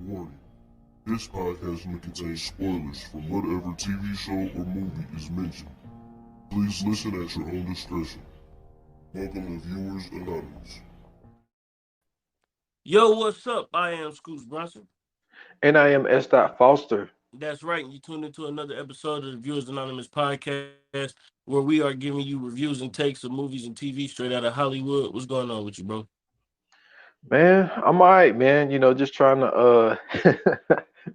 Warning: this podcast may contain spoilers from whatever TV show or movie is mentioned. Please listen at your own discretion. Welcome to Viewers Anonymous. Yo, what's up? I am Scoots Bronson. And I am S. Foster. That's right. You tuned into another episode of the Viewers Anonymous podcast, where we are giving you reviews and takes of movies and TV straight out of Hollywood. What's going on with you, bro? Man, I'm all right, man. Just trying to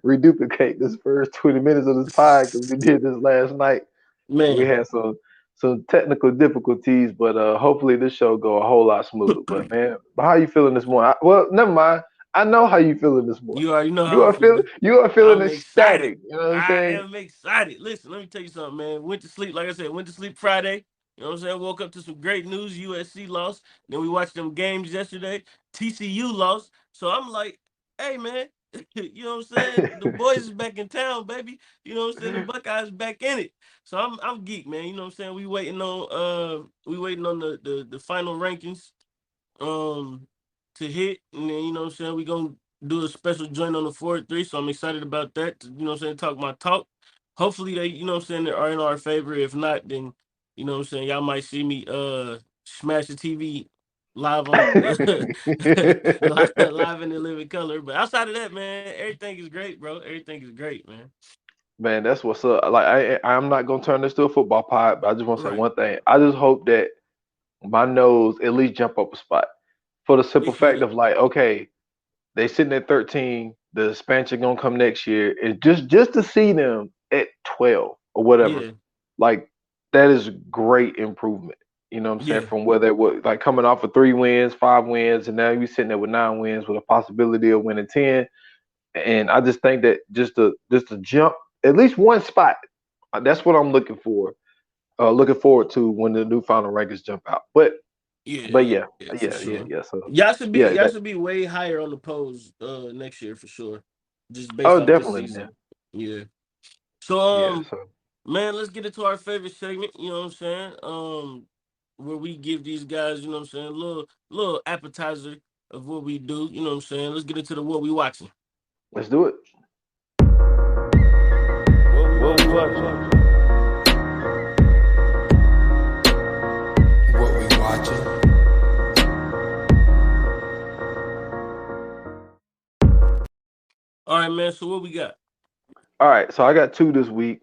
reduplicate this first 20 minutes of this pod because we did this last night. Man, We had some technical difficulties, but hopefully this show go a whole lot smoother. But man, how you feeling this morning? Well, never mind. I know how you feeling this morning. you already know how I'm feeling. You are feeling I'm ecstatic. excited. You know what I'm I saying? am excited. Listen, let me tell you something, man. Went to sleep, like I said, went to sleep Friday. You know what I'm saying? Woke up to some great news. USC lost. Then we watched them games yesterday. TCU lost. So I'm like, hey, man, you know what I'm saying? The boys is back in town, baby. You know what I'm saying? The Buckeyes back in it. So I'm geek, man. You know what I'm saying? We waiting on the final rankings to hit, and then you know what I'm saying, we gonna do a special joint on the 4-3. So I'm excited about that. You know what I'm saying? Talk my talk. Hopefully they, you know what I'm saying, they are in our favor. If not, then you know what I'm saying, y'all might see me smash the TV live on live in the living color. But outside of that, man, everything is great, bro. Everything is great, man. Man, that's what's up. Like I'm not gonna turn this to a football pod, but I just want to say Right. one thing. I just hope that my nose at least jump up a spot for the simple fact of like, okay, they sitting at 13, the expansion gonna come next year, and just to see them at 12 or whatever, Yeah, like that is great improvement. You know what I'm saying? yeah. From where they were like coming off of 3 wins, 5 wins, and now you sitting there with 9 wins with a possibility of winning 10. And I just think that just to jump at least one spot, that's what I'm looking for. Looking forward to when the new final rankings jump out. But Yeah, yeah, yeah, for yeah, yeah, sure. yeah. So Y'all yeah, should that be way higher on the polls next year for sure. Just based oh off this definitely, man. season. Yeah. So Yeah. So man, let's get into our favorite segment, you know what I'm saying? Where we give these guys, you know what I'm saying, a little appetizer of what we do, you know what I'm saying? Let's get into the what we watching. let's do it. What What we we watching? watching? What we watching? All right, man. So what we got? All right, so I got two this week,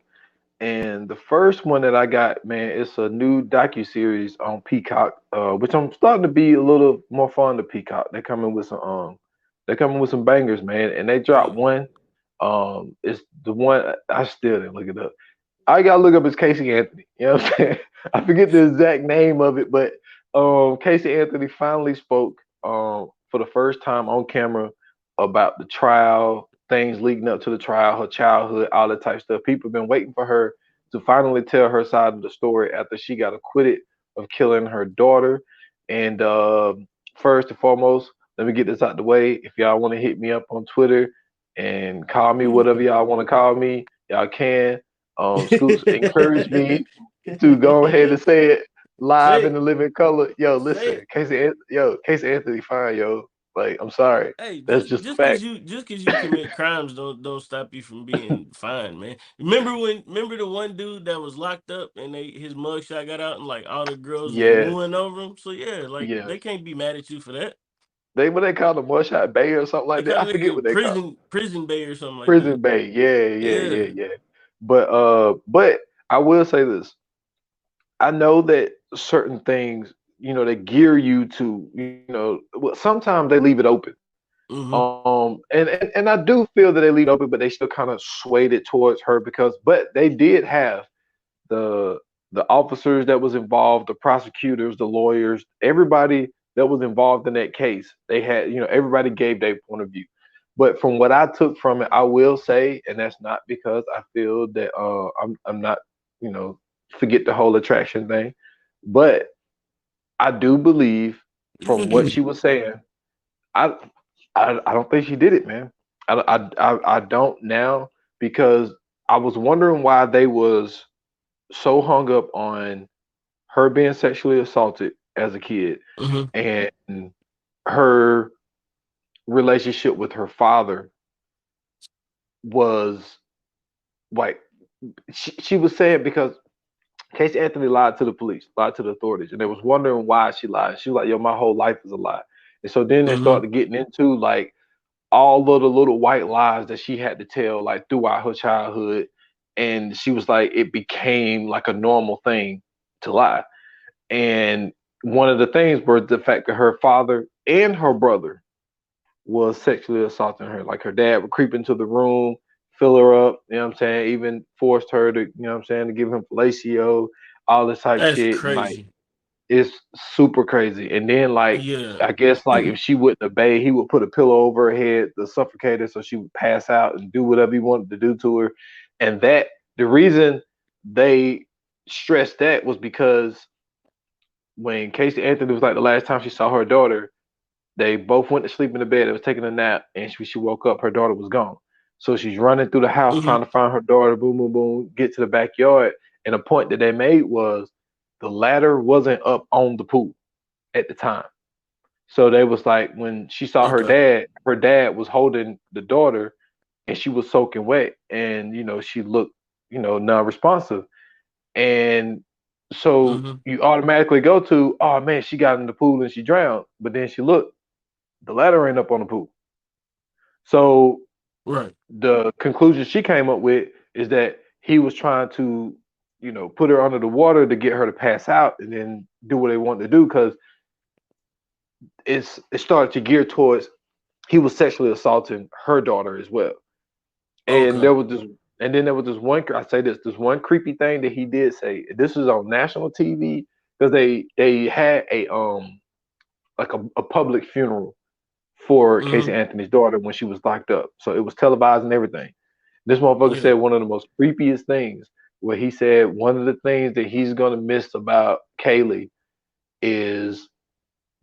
and the first one that I got, man, it's a new docu series on Peacock, which I'm starting to be a little more fond of Peacock. They're coming with some bangers, man, and they dropped Yeah. one. It's the one I still didn't look it up. I gotta look up his Casey Anthony. You know what I'm saying? I forget the exact name of it, but Casey Anthony finally spoke for the first time on camera about the trial, things leading up to the trial, her childhood, all that type of stuff. People have been waiting for her to finally tell her side of the story after she got acquitted of killing her daughter. And first and foremost, let me get this out the way. If y'all want to hit me up on Twitter and call me whatever y'all want to call me, y'all can. Scoots encouraged me to go ahead and say it live Say in it. the living color. Yo, Say listen, it. Casey Anthony, fine, yo. Like, I'm sorry, Hey, that's just just a just cause fact. you commit crimes don't stop you from being fine, man. Remember the one dude that was locked up and his mugshot got out and like all the girls was Yes, mooing over him. So yeah, like they yes. can't be mad at you for that. They what they call them, one shot bay or something They like that. call I it like forget a what they call it. prison bay or something like that. Prison bay. Yeah, yeah, Yeah. yeah, yeah. But I will say this. I know that certain things, they gear you to, well, sometimes they leave it open. Mm-hmm. And I do feel that they leave it open, but they still kind of swayed it towards her but they did have the the officers that was involved, the prosecutors, the lawyers, everybody that was involved in that case. They had, everybody gave their point of view. But from what I took from it, I will say, and that's not because I feel that I'm not, you know, forget the whole attraction thing, but I do believe from what she was saying, I I don't think she did it, man. I don't now because I was wondering why they was so hung up on her being sexually assaulted as a kid Mm-hmm. and her relationship with her father was like she was saying because Casey Anthony lied to the police, lied to the authorities, and they was wondering why she lied. She was like, "Yo, my whole life is a lie." And so then they Mm-hmm. started getting into like all of the little white lies that she had to tell like throughout her childhood, and she was like, it became like a normal thing to lie. And one of the things were the fact that her father and her brother was sexually assaulting her. Like her dad would creep into the room, fill her up, you know what I'm saying, even forced her to, you know what I'm saying, to give him fellatio, all this type That's shit. And like crazy. it's super crazy. And then like Yeah. I guess like if she wouldn't obey, he would put a pillow over her head to suffocate her so she would pass out and do whatever he wanted to do to her. And that the reason they stressed that was because when Casey Anthony was like the last time she saw her daughter, they both went to sleep in the bed. They was taking a nap, and she woke up. Her daughter was gone. So she's running through the house Mm-hmm. trying to find her daughter. Boom, boom, boom. Get to the backyard, and the point that they made was the ladder wasn't up on the pool at the time. So they was like when she saw Okay. her dad was holding the daughter, and she was soaking wet, and she looked non-responsive, and so Mm-hmm. you automatically go to, oh man, she got in the pool and she drowned, but then she looked, the ladder ain't up on the pool. So Right. the conclusion she came up with is that he was trying to, put her under the water to get her to pass out and then do what they wanted to do because it started to gear towards he was sexually assaulting her daughter as well. And Okay. there was this, and then there was this one. I say this one creepy thing that he did say. This was on national TV because they had a like a public funeral for Mm-hmm. Casey Anthony's daughter when she was locked up. So it was televised and everything. This motherfucker Yeah. said one of the most creepiest things where he said one of the things that he's gonna miss about Kaylee is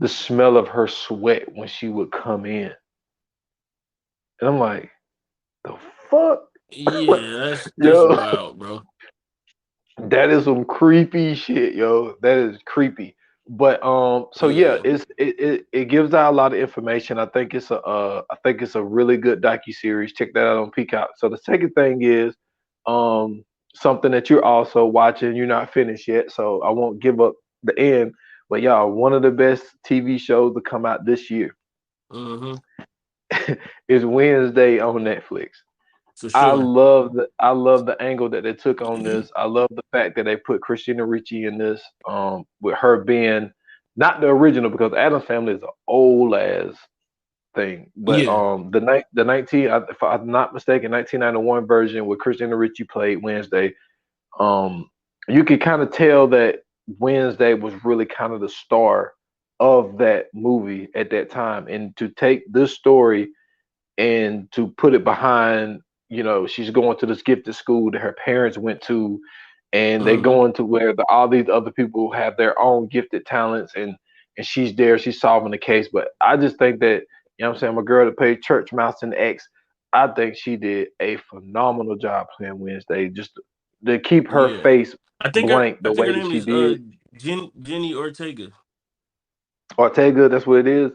the smell of her sweat when she would come in. And I'm like, the fuck? Yeah. That's Yo, wild, bro. that is some creepy shit, yo. That is creepy. But so yeah, Yeah. it gives out a lot of information. I think it's a really good docu series. Check that out on Peacock. So the second thing is something that you're also watching. You're not finished yet, so I won't give up the end. But y'all, one of the best TV shows to come out this year Mm-hmm. is Wednesday on Netflix. For sure. I love the angle that they took on this. I love the fact that they put Christina Ricci in this, with her being not the original because Adam's Family is an old ass thing, but Yeah. the 19 if I'm not mistaken 1991 version where Christina Ricci played Wednesday, um, you could kind of tell that Wednesday was really kind of the star of that movie at that time, and to take this story and to put it behind, she's going to this gifted school that her parents went to, and they Mm-hmm. going to where all these other people have their own gifted talents, and she's there, she's solving the case. But I just think that, I'm saying, my girl that played Church Mouse in X, I think she did a phenomenal job playing Wednesday, just to keep her Yeah. face I think her. blank I the think way her that name she is did. Jenny Ortega. Ortega, that's what it is.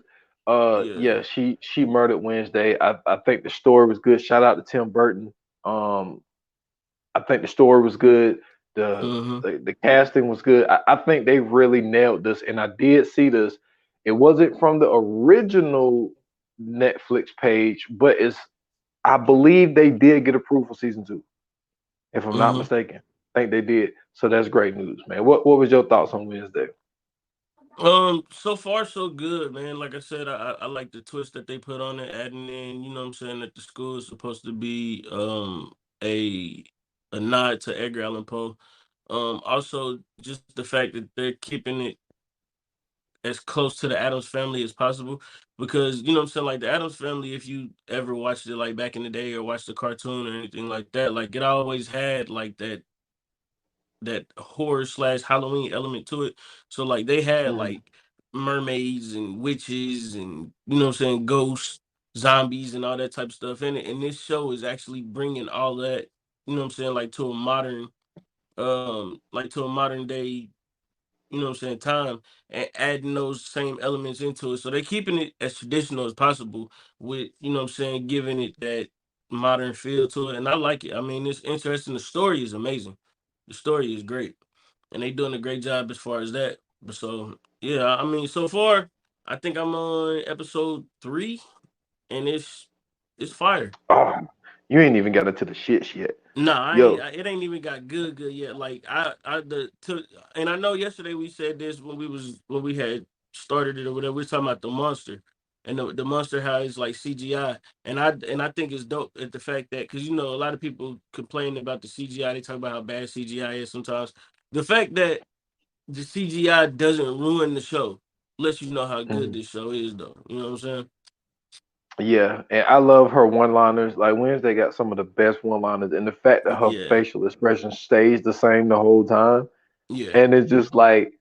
Yeah. Yeah, she murdered Wednesday. I think the story was good. Shout out to Tim Burton. Um, I think the story was good. The Mm-hmm. the casting was good. I think they really nailed this, and I did see this. It wasn't from the original Netflix page, but it's I believe they did get approval for season two, if I'm not Mm-hmm. mistaken. I think they did. So that's great news, man. What was your thoughts on Wednesday? So far so good, man. Like I said, I like the twist that they put on it, adding in, you know what I'm saying, that the school is supposed to be a a nod to Edgar Allan Poe. Also just the fact that they're keeping it as close to the Adams family as possible. Because, you know what I'm saying, like the Adams family, if you ever watched it like back in the day or watched the cartoon or anything like that, like it always had like that horror slash Halloween element to it. So like they had Mm-hmm. like mermaids and witches and, you know what I'm saying, ghosts, zombies and all that type of stuff in it. And this show is actually bringing all that, you know what I'm saying, like to a modern like to a modern day, you know what I'm saying, time, and adding those same elements into it. So they're keeping it as traditional as possible with, you know what I'm saying, giving it that. modern feel to it, and I like it. I mean, it's interesting. The story is amazing. The story is great, and they doing a great job as far as that. But so yeah, I mean, so far I think I'm on episode 3, and it's fire. Oh, you ain't even got into the shits yet. Nah, Yo, it ain't even got good yet. Like and I know yesterday we said this when we had started it or whatever. We was talking about the monster, and the monster how it's like CGI, and I think it's dope at the fact that because a lot of people complain about the CGI. They talk about how bad CGI is sometimes. The fact that the CGI doesn't ruin the show lets you know how good mhm. this show is, though. You know what I'm saying? Yeah, and I love her one-liners. Like Wednesday got some of the best one-liners, and the fact that her Yeah, facial expression stays the same the whole time, yeah, and it's just like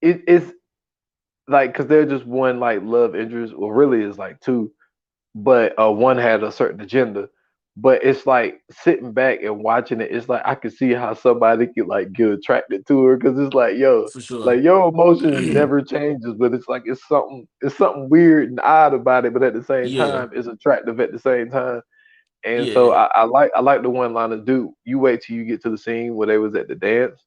it's like because they're just one like love interest. Well, really, it's like two, but one had a certain agenda. But it's like sitting back and watching it. It's like I can see how somebody could like get attracted to her because it's for sure. like your emotions never changes, but it's like it's something weird and odd about it. But at the same Yeah, time, it's attractive at the same time. And so yeah. I like the one line of dude. You wait till you get to the scene where they was at the dance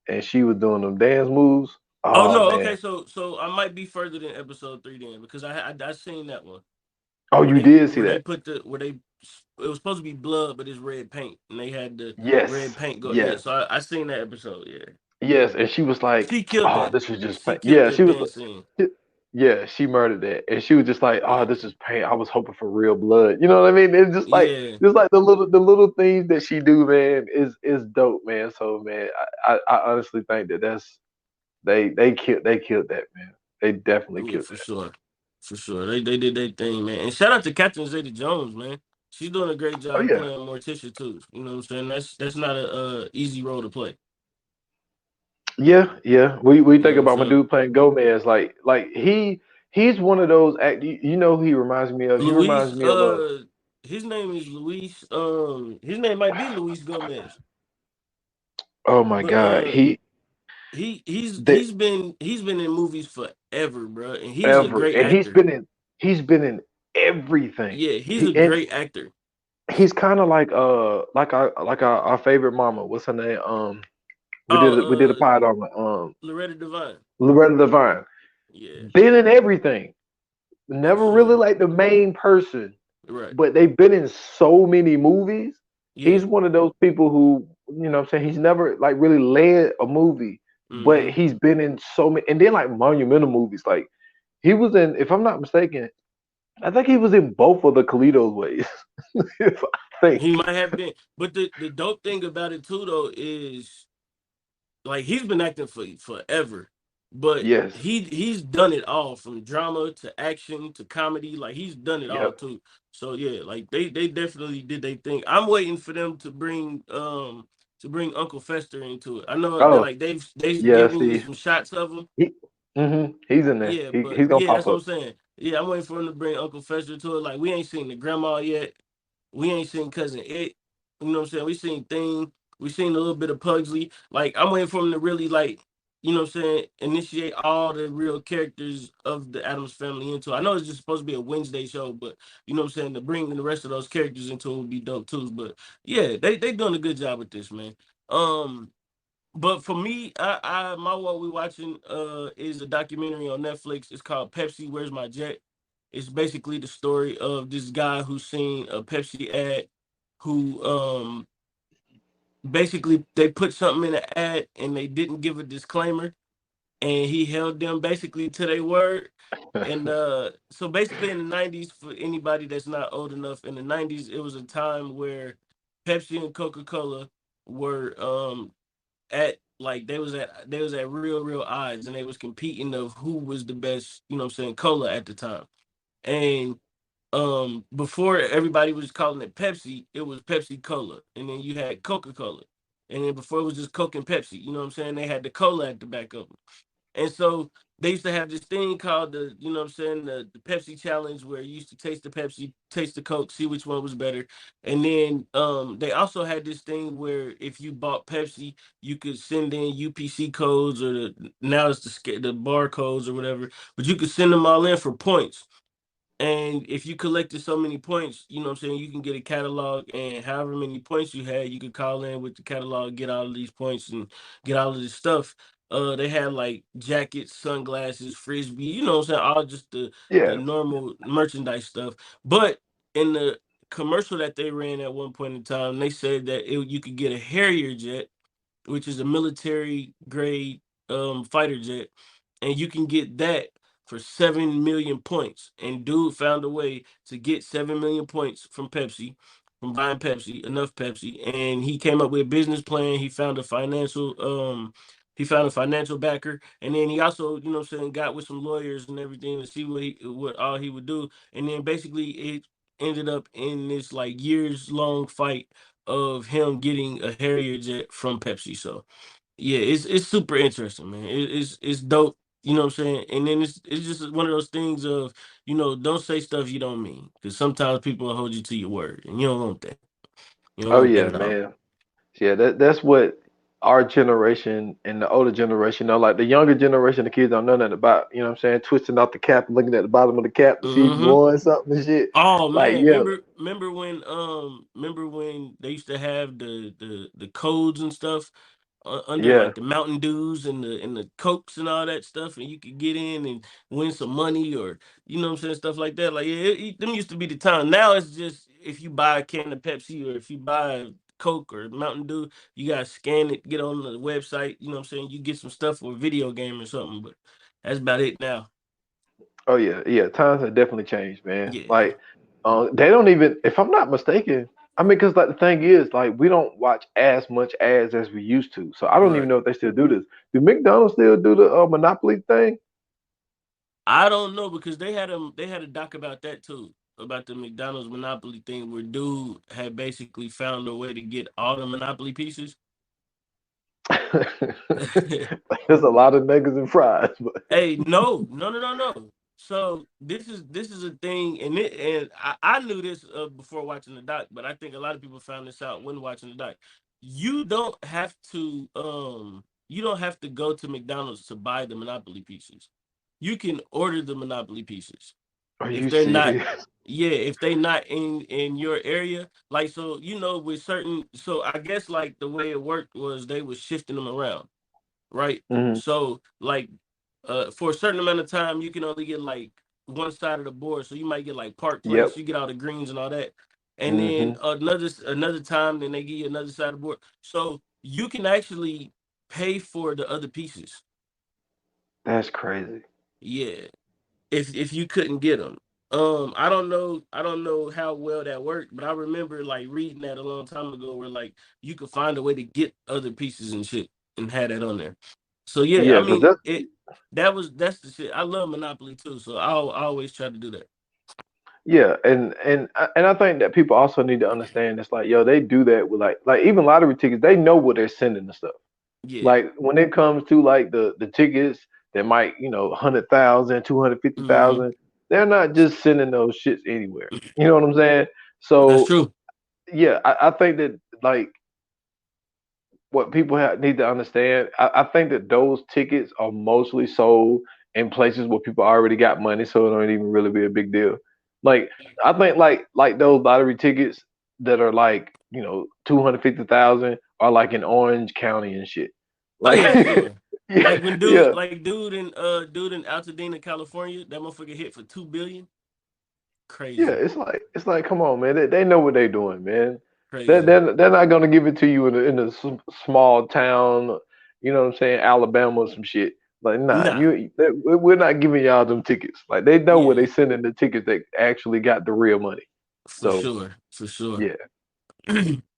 and she was doing them dance moves. Oh Oh no, okay, man. so I might be further than episode 3 then because I seen that one Oh, where you they did see where they that. put the where they it was supposed to be blood but it's red paint and they had the red Yes. paint go, yeah, Yes. so I seen that episode, yeah. Yes, and she was like, She killed "Oh, that. this is just She paint." killed Yeah, that she was dance scene. like, yeah, she murdered that, and she was just like, "Oh, Yeah, this is paint. I was hoping for real blood." You know what I mean? It's yeah, just like the little things that she do, man, is dope, man. So, man, I honestly think that they killed that, man. They definitely yeah, killed for that. sure, for sure. They did their thing, man. And shout out to Catherine Zeta-Jones, man. She's doing a great Oh job yeah, playing Morticia too. You know what I'm saying? That's not a easy role to play. yeah, yeah. We You know think what I'm about my saying? dude playing Gomez, like he's one of those act. You know who he reminds me of? He reminds Luis, me of his name is Luis. His name might be Luis Gomez, oh my but God, the he's been in movies forever, bro, and he's a ever, great and actor. he's been in everything. Yeah, he's a He and great actor. he's kind of like our favorite mama. What's her name? We did a Oh, pod on Loretta Devine. Loretta Devine. Yeah, Been in everything. for Never really sure. like the main person, Right. but they've been in so many movies. Yeah. He's one of those people who, what I'm saying, he's never like really led a movie, but Mm-hmm. he's been in so many, and then like monumental movies. Like he was in, if I'm not mistaken, I think he was in both of the Carlito's ways. If I think. He might have been, but the dope thing about it too, though, is like he's been acting for forever, but Yes. he's done it all from drama to action to comedy. Like he's done it all Yep. too. So yeah, like they definitely did they thing. I'm waiting for them to bring Uncle Fester into it. I know that Oh, like they've yeah. given you See, some shots of him. he, he's in there. Yeah, but He's gonna yeah, pop that's what up. I'm saying. Yeah, I'm waiting for him to bring Uncle Fester to it. Like we ain't seen the grandma yet. We ain't seen cousin It. You know what I'm saying? We seen Thing. We seen a little bit of Pugsley. Like I'm waiting for him to really like, you know what I'm saying, initiate all the real characters of the Adams family into it. I know it's just supposed to be a Wednesday show, but you know what I'm saying, to bring the rest of those characters into it would be dope too. But yeah, they doing a good job with this, man. Um but for me, my what we watching is a documentary on Netflix. It's called Pepsi, Where's My Jet? It's basically the story of this guy who's seen a Pepsi ad who basically they put something in the ad and they didn't give a disclaimer and he held them basically to their word. And so basically in the 90s, for anybody that's not old enough, in the 90s it was a time where Pepsi and Coca-Cola were at like they was at real odds and they was competing of who was the best, you know what I'm saying, cola at the time. And before everybody was calling it Pepsi, it was Pepsi Cola. And then you had Coca-Cola. And then before it was just Coke and Pepsi, you know what I'm saying? They had the cola at the back of them. And so they used to have this thing called the, you know what I'm saying, the Pepsi challenge where you used to taste the Pepsi, taste the Coke, see which one was better. And then they also had this thing where if you bought Pepsi, you could send in UPC codes or now it's the barcodes or whatever, but you could send them all in for points. And if you collected so many points, you know what I'm saying, you can get a catalog, and however many points you had, you could call in with the catalog, get all of these points and get all of this stuff. They had like jackets, sunglasses, frisbee, you know what I'm saying, all just the Yeah, normal merchandise stuff. But in the commercial that they ran at one point in time, they said that you could get a Harrier jet, which is a military grade fighter jet, and you can get that for 7 million points. And dude found a way to get 7 million points from Pepsi, from buying Pepsi, enough Pepsi, and he came up with a business plan. He found a financial backer, and then he also, you know what I'm saying, got with some lawyers and everything to see what all he would do. And then basically it ended up in this like years long fight of him getting a Harrier jet from Pepsi. So yeah, it's super interesting, man. It's dope. You know what I'm saying? And then it's just one of those things of, don't say stuff you don't mean, because sometimes people will hold you to your word, and you don't want that. You don't oh want that yeah, at all. man. Yeah, that's what our generation and the older generation know. Like the younger generation, the kids don't know nothing about, you know what I'm saying, twisting out the cap and looking at the bottom of the cap to see if you Hmm. won something and shit. Oh Like, man, yeah, remember when they used to have the codes and stuff under yeah. like the Mountain Dews and the Cokes and all that stuff, and you could get in and win some money, or you know what I'm saying, stuff like that. Like, yeah, them used to be the time. Now it's just if you buy a can of Pepsi or if you buy Coke or Mountain Dew, you gotta scan it, get on the website. You know what I'm saying? You get some stuff for a video game or something, but that's about it now. Oh yeah, yeah. Times have definitely changed, man. Yeah. Like, they don't even, if I'm not mistaken. I mean, because like the thing is, like, we don't watch as much ads as we used to. So I don't even Right. know if they still do this. Do McDonald's still do the Monopoly thing? I don't know, because they had a doc about that too, about the McDonald's Monopoly thing, where dude had basically found a way to get all the Monopoly pieces. There's a lot of niggas and fries, but Hey, no, no, no, no, no. So this is a thing, and I knew this before watching the doc, but I think a lot of people found this out when watching the doc. You don't have to go to McDonald's to buy the Monopoly pieces. You can order the Monopoly pieces are if you they're not. serious? Yeah, if they not in your area. Like, so with certain, so I guess like the way it worked was they was shifting them around, right? Hmm. So like for a certain amount of time you can only get like one side of the board. So you might get like Park Yep. Place, you get all the greens and all that. And then Hmm. another time, then they give you another side of the board. So you can actually pay for the other pieces. That's crazy. Yeah. If you couldn't get them. I don't know how well that worked, but I remember like reading that a long time ago, where like you could find a way to get other pieces and shit and have that on there. So yeah, I Yeah, because mean that's that's the shit. I love Monopoly too, so I always try to do that. yeah, and I think that people also need to understand it's like, yo, they do that with like even lottery tickets. They know what they're sending and stuff. Yeah. Like when it comes to like the tickets that might, 100,000, 250,000, Hmm. they're not just sending those shits anywhere. You know what I'm saying? That's So true. yeah, I think that like what people need to understand, I think that those tickets are mostly sold in places where people already got money, so it don't even really be a big deal. Like I think like those lottery tickets that are like 250,000 are like in Orange County and shit. Oh Like yeah, for sure. yeah, Like when yeah, dude in Altadena, California, that motherfucker hit for 2 billion. yeah. Crazy. It's like come on, man. They know what they're doing, man. They're, Crazy. they're, they're not gonna give it to you in a small town, you know what I'm saying, Alabama or some shit. Like, nah, Nah. we're not giving y'all them tickets. Like, they know where Yeah, they sending the tickets that actually got the real money. for So, sure. For sure. yeah,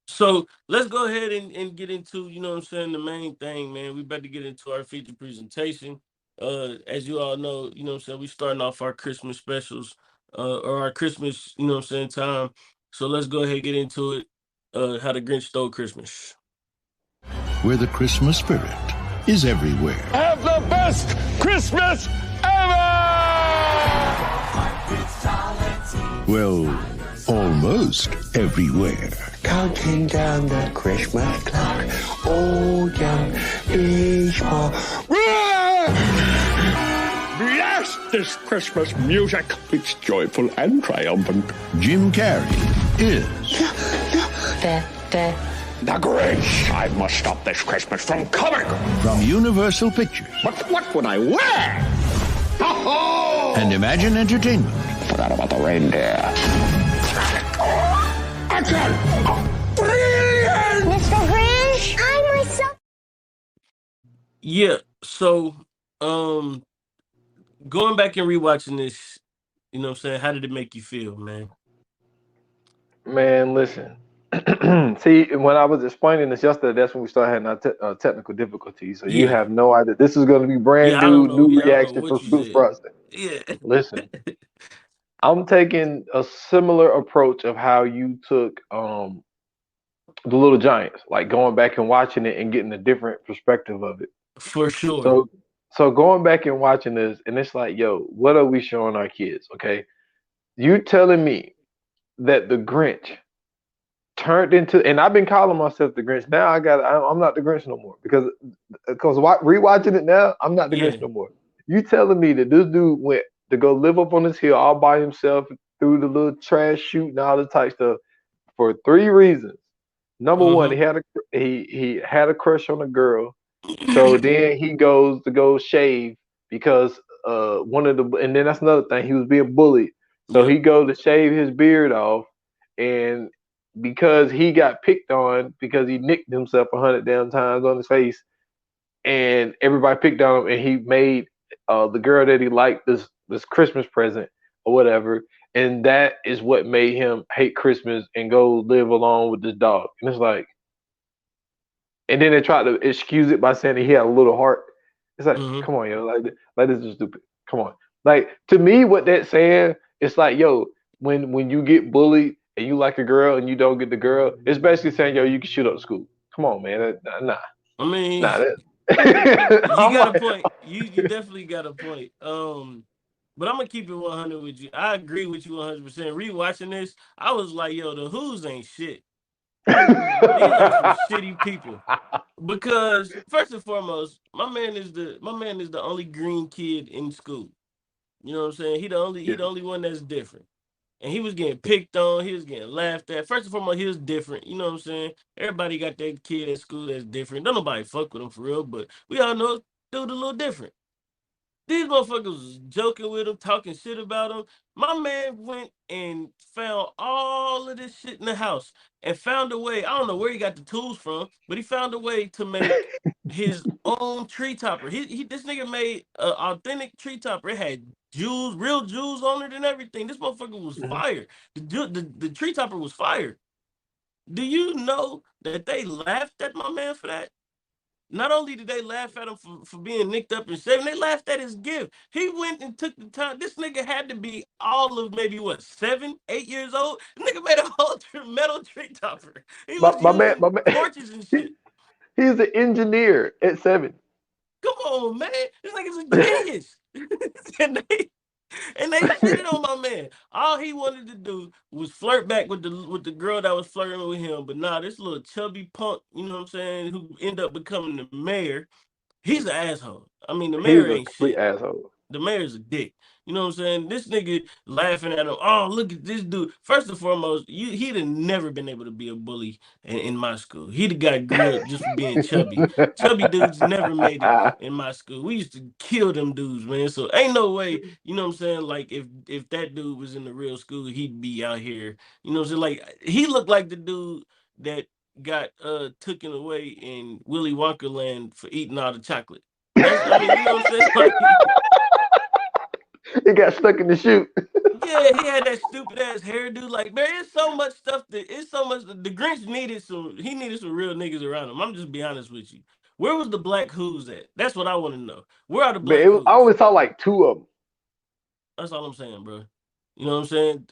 So let's go ahead and get into, you know what I'm saying, the main thing, man. We better get into our feature presentation. As you all know, you know what I'm saying, we starting off our Christmas specials, or our Christmas, you know what I'm saying, time. So let's go ahead and get into it. How the Grinch Stole Christmas. Where the Christmas spirit is everywhere. Have the best Christmas ever! Well, almost everywhere. Counting down the Christmas clock. Oh, young Baseball. Blast this Christmas music. It's joyful and triumphant. Jim Carrey is The Grinch. I must stop this Christmas from coming. from Universal Pictures But what would I wear? Ho-ho! and Imagine Entertainment. Forgot about the reindeer. Action! Brilliant! Mr. Grinch, I myself. Yeah. So, going back and rewatching this, you know what I'm saying? How did it make you feel, man? Man, listen. See, when I was explaining this yesterday, that's when we started having our technical difficulties. So you Yeah. have no idea. This is going to be brand Yeah, I don't know. new Yeah, I don't know reaction what for you for us. said. Yeah. Listen, I'm taking a similar approach of how you took the Little Giants, like going back and watching it and getting a different perspective of it. For sure. So going back and watching this, and it's like, yo, what are we showing our kids? Okay, you telling me that the Grinch turned into, and I've been calling myself the Grinch. Now I'm not the Grinch no more because rewatching it now, I'm not the Yeah. Grinch no more. You telling me that this dude went to go live up on this hill all by himself through the little trash chute and all the type stuff for 3 reasons. Number one, he had a crush on a girl, so then he goes to go shave because and then that's another thing, he was being bullied. So Yep. he goes to shave his beard off, and because he got picked on because he nicked himself 100 damn times on his face, and everybody picked on him, and he made the girl that he liked this Christmas present or whatever, and that is what made him hate Christmas and go live alone with this dog. And it's like, and then they tried to excuse it by saying that he had a little heart. It's like, Mhm. come on, yo, like this is stupid. Come on, like to me, what that's saying, it's like, yo, when you get bullied and you like a girl and you don't get the girl, it's basically saying, yo, you can shoot up school. Come on, man, nah, I mean, that. you I'm got a like, point. You definitely got a point. But I'm gonna keep it 100 with you. I agree with you 100%. Rewatching this, I was like, yo, the Who's ain't shit. These are some shitty people. Because first and foremost, my man is the only green kid in school. You know what I'm saying? He Yeah. the only one that's different. And he was getting picked on, he was getting laughed at. First and foremost, he was different. You know what I'm saying? Everybody got that kid at school that's different. Don't nobody fuck with him for real, but we all know dude a little different. These motherfuckers was joking with him, talking shit about him. My man went and found all of this shit in the house and found a way. I don't know where he got the tools from, but he found a way to make his own tree topper. This nigga made an authentic tree topper. It had jewels, real jewels on it and everything. This motherfucker was Mhm. fire. The tree topper was fire. Do you know that they laughed at my man for that? Not only did they laugh at him for being nicked up and shaving, they laughed at his gift. He went and took the time. This nigga had to be all of maybe what, 7, 8 years old. The nigga made a whole metal tree topper. He was My using man, torches and he, shit. he's an engineer at 7. Come on, man. This nigga's a genius. and they shitted on my man. All he wanted to do was flirt back with the girl that was flirting with him. But nah, this little chubby punk, you know what I'm saying, who ended up becoming the mayor, he's an asshole. I mean, the He's mayor a ain't complete shit. asshole. The mayor's a dick. You know what I'm saying? This nigga laughing at him. Oh, look at this dude. First and foremost, he'd have never been able to be a bully in my school. He'd have got grilled just for being chubby. Chubby dudes never made it in my school. We used to kill them dudes, man. So ain't no way, you know what I'm saying? Like if that dude was in the real school, he'd be out here. You know what I'm saying? Like he looked like the dude that got taken away in Willy Wonka land for eating all the chocolate. I mean, you know what I'm saying? Like He got stuck in the chute. yeah, he had that stupid ass hairdo. Like, man, it's so much stuff it's so much. The Grinch needed some real niggas around him. I'm just be honest with you. Where was the Black Who's at? That's what I want to know. Where are the But Black I Who's? only saw like 2 of them. That's all I'm saying, bro. You know what I'm saying?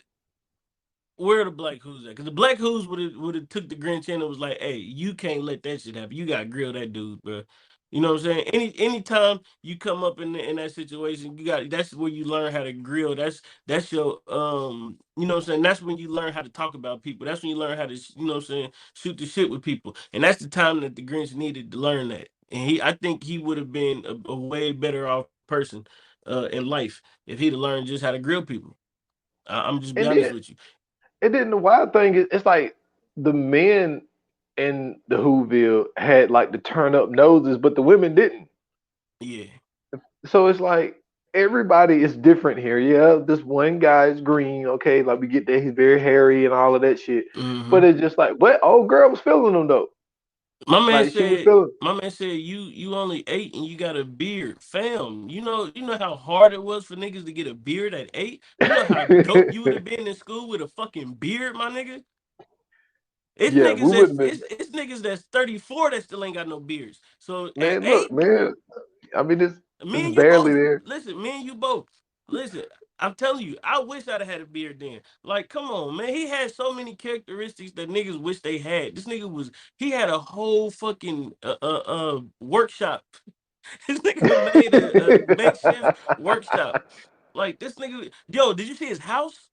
Where the Black Who's at? Because the Black Who's would have took the Grinch in and was like, "Hey, you can't let that shit happen. You got to grill that dude, bro." You know what I'm saying? Anytime you come up in that situation, that's where you learn how to grill. That's your you know what I'm saying? That's when you learn how to talk about people. That's when you learn how to you know what I'm saying, shoot the shit with people. And that's the time that the Grinch needed to learn that. And I think he would have been a way better off person in life if he'd have learned just how to grill people. I'm just be And honest then with you. the wild thing is, it's like the men in the Whoville had like the turn up noses, but the women didn't. Yeah. So it's like everybody is different here. Yeah, this one guy is green. Okay, like we get that he's very hairy and all of that shit. Hmm. But it's just like, what old girl was feeling him though? Like she was feeling. My man said you only 8 and you got a beard, fam. You know how hard it was for niggas to get a beard at 8. You know how dope you would have been in school with a fucking beard, my nigga. Yeah, we wouldn't have been. It's niggas that's 34 that still ain't got no beards. So at Man, look, 8, man. I mean, it's me and you barely both. there. Listen, me and you both. Listen, I'm telling you, I wish I'd have had a beard then. Like, come on, man. He had so many characteristics that niggas wish they had. This nigga he had a whole fucking workshop. This nigga made a makeshift workshop. Like this nigga, yo, did you see his house?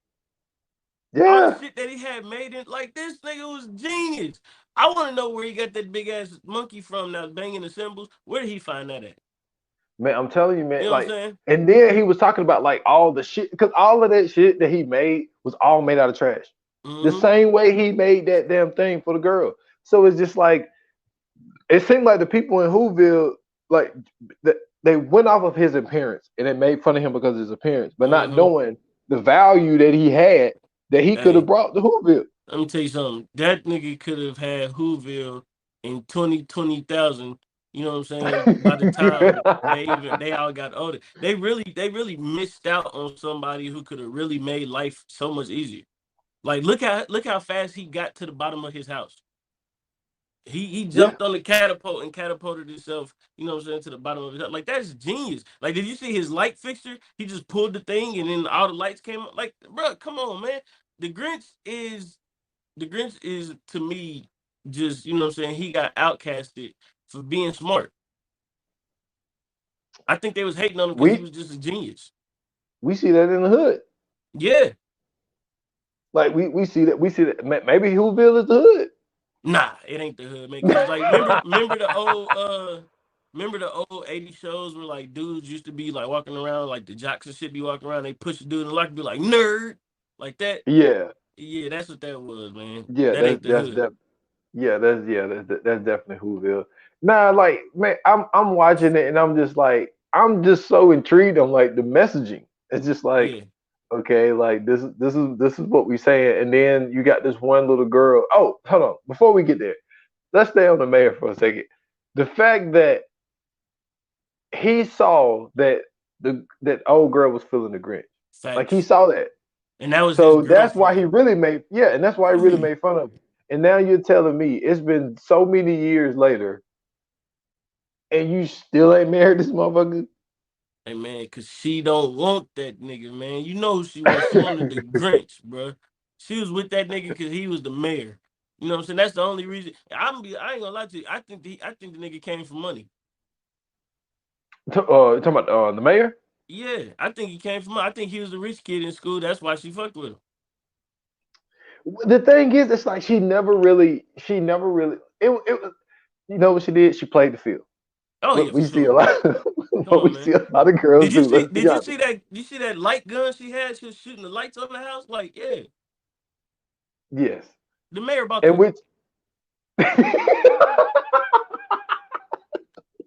All the Yeah, shit that he had made in, like this nigga was genius. I want to know where he got that big ass monkey from that's banging the cymbals. Where did he find that at? man. I'm telling you, You man. know what I'm Like, saying? and then he was talking about like all the shit because all of that shit that he made was all made out of trash. The Mm-hmm. same way he made that damn thing for the girl. So it's just like it seemed like the people in Whoville, like they went off of his appearance and they made fun of him because of his appearance, but not Mm-hmm. knowing the value that he had that he could have Hey, brought to Whoville. let me tell you something. That nigga could have had Whoville in 20,000. You know what I'm saying? By the time they all got older, they really missed out on somebody who could have really made life so much easier. Like look how fast he got to the bottom of his house. He Yeah, jumped on the catapult and catapulted himself, you know what I'm saying, to the bottom of his house. Like that's genius. Like, did you see his light fixture? He just pulled the thing and then all the lights came up. Like, bro, come on, man. The Grinch is the Grinch is to me just, you know what I'm saying, he got outcasted for being smart. I think they was hating on him because he we was just a genius. we see that in the hood. Yeah. Like we see that maybe Whoville is the hood. Nah, it ain't the hood, man. Cause like remember the old 80 shows where like dudes used to be like walking around, like the jocks and shit be walking around, they push a dude in the locker, be like nerd. Like that. Yeah, Yeah, that's what that was, man. yeah, That ain't the hood. that's definitely Whoville. Nah, like man, I'm watching it and I'm just so intrigued on like the messaging. It's just like Yeah. okay, like this is what we saying, and then you got this one little girl. Oh, hold on, before we get there, let's stay on the mayor for a second. The fact that he saw that that old girl was feeling the Grinch, like he Facts. saw that, And that was his so that's why he girlfriend. really made and that's why he really made fun of him. And now you're telling me it's been so many years later, and you still ain't married this motherfucker. Hey man, cause she don't want that nigga, man. You know who she wants. She wanted the Grinch, bro. She was with that nigga cause he was the mayor. You know what I'm saying? That's the only reason. I ain't gonna lie to you. I think the nigga came for money. You talking about the mayor? Yeah, I think he came from. I think he was a rich kid in school. That's why she fucked with him. The thing is, it's like she never really. It was, you know what she did? She played the field. Oh What yeah, we for see a sure. lot, Come what we on, see man. a lot of girls do. Let's be Did you honest. see that? Did you see that light gun she had? She was shooting the lights on the house. Like, yeah, Yes, the mayor bought and that. which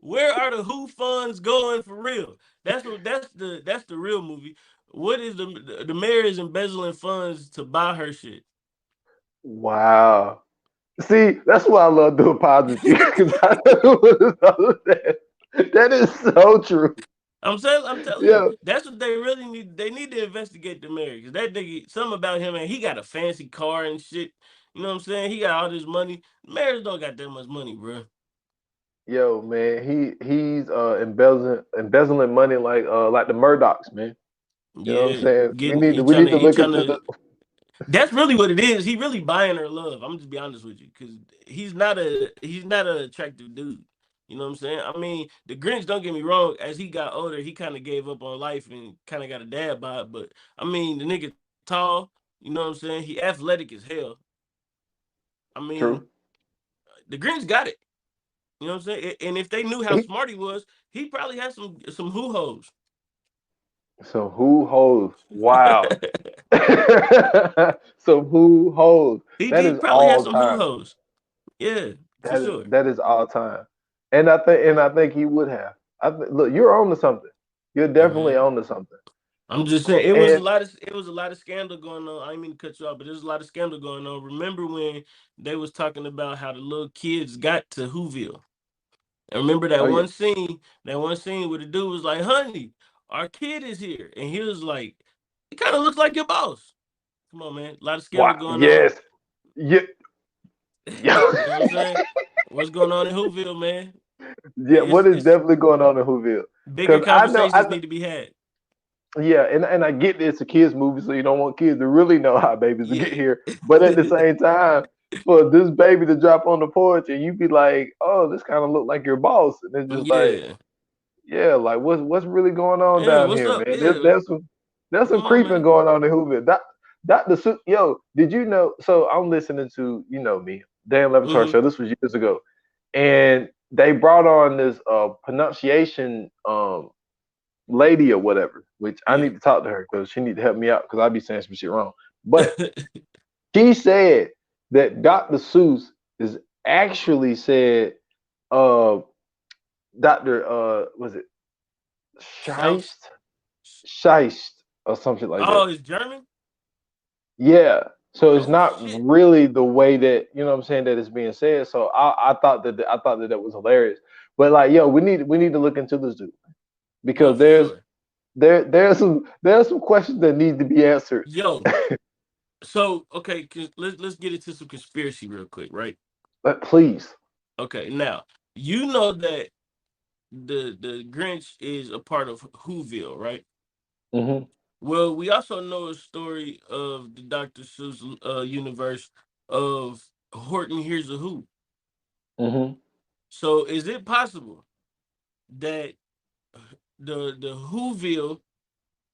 Where are the Who funds going for real? That's the real movie. What is the mayor is embezzling funds to buy her shit? wow. See, that's why I love doing pods with you because I know that. That is so true. I'm telling you, Yeah, that's what they really need. They need to investigate the mayor because that nigga, something about him, and he got a fancy car and shit. You know what I'm saying? He got all this money. Mayors don't got that much money, bro. yo, man, he's embezzling money like the Murdochs, man. You know what I'm Yeah, saying? getting We need to he look trying into to. the That's really what it is. He really buying her love. I'm just be honest with you, because he's not an attractive dude. You know what I'm saying? I mean, the Grinch. Don't get me wrong. As he got older, he kind of gave up on life and kind of got a dad bod. But I mean, the nigga tall. You know what I'm saying? He athletic as hell. I mean, true. the Grinch got it. You know what I'm saying? And if they knew how He smart he was, he probably had some hoo hos. So who holds? Wow. So who holds? That He is probably has all some hoo time. hos. Yeah, for sure. That is all time. And I think he would have. Look, you're on to something. You're definitely Hmm. on to something. I'm just saying And it was a lot of scandal going on. I didn't mean to cut you off, but there's a lot of scandal going on. Remember when they was talking about how the little kids got to Whoville? And remember oh yeah, that one scene where the dude was like, "Honey, our kid is here," and he was like, "He kind of looks like your boss." Come on, man. A lot of scandal wow, going on. yes, yeah, yeah, You know what I'm saying? What's going on in Whoville, man? yeah. What is It's definitely going on in Whoville? bigger Because conversations need to be had. yeah, and I get it's a kids movie, so you don't want kids to really know how babies will get Yeah. here. But at the same time, for this baby to drop on the porch and you be like, "Oh, this kind of look like your boss," and it's just like, Yeah. yeah, like what's really going on Yeah. down What's here, up? man? Yeah. There's some Come on, creeping man. going on in Whoville. Dr. Yo, did you know? So I'm listening to me, Dan Levitar Hmm. show. This was years ago, and they brought on this pronunciation lady or whatever, which I Yeah. need to talk to her because she need to help me out because I be saying some shit wrong. But she said that Dr. Seuss is actually said uh Dr. Was it Shout. Scheist? Scheist or something like that. Oh, it's German? Yeah. So it's Oh not shit. really the way that what I'm saying that it's being said. So I thought that was hilarious. But like, yo, we need to look into this dude No, because for sure. there's some questions that need to be answered. Yo, so okay, let's get into some conspiracy real quick, right? But please. Okay, now you know that the Grinch is a part of Whoville, right? Hmm. Well, we also know a story of the Dr. Seuss universe of Horton Hears a Who. Hmm. So is it possible that the Whoville,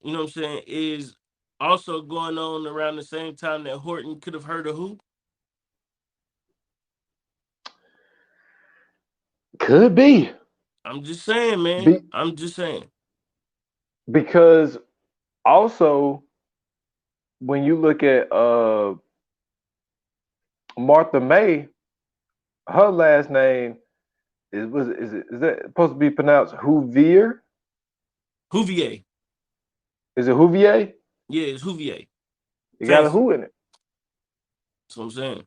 you know what I'm saying, is also going on around the same time that Horton could have heard of Who? Could be. I'm just saying, man. Be I'm just saying. because also when you look at Martha May, her last name is that supposed to be pronounced Houvier? Whovier. Is it Houvier? Yeah, it's Whovier. You got a Fancy. who in it. That's what I'm saying.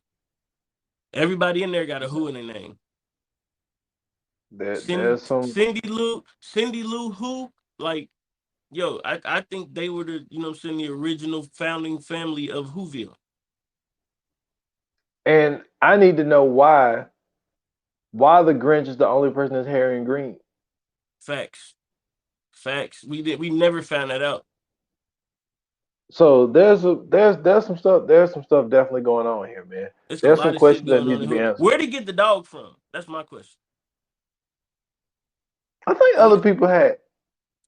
Everybody in there got a Who in their name. There's some Cindy Lou Who, like, yo, I think they were the, you know what I'm saying, the original founding family of Whoville. and I need to know why the Grinch is the only person that's hairy and green. Facts. Facts. We never found that out. So there's some stuff definitely going on here, man. It's a There's some lot of shit questions that going need on to in be Who. answered. Where did he get the dog from? That's my question. I think You other know, people had.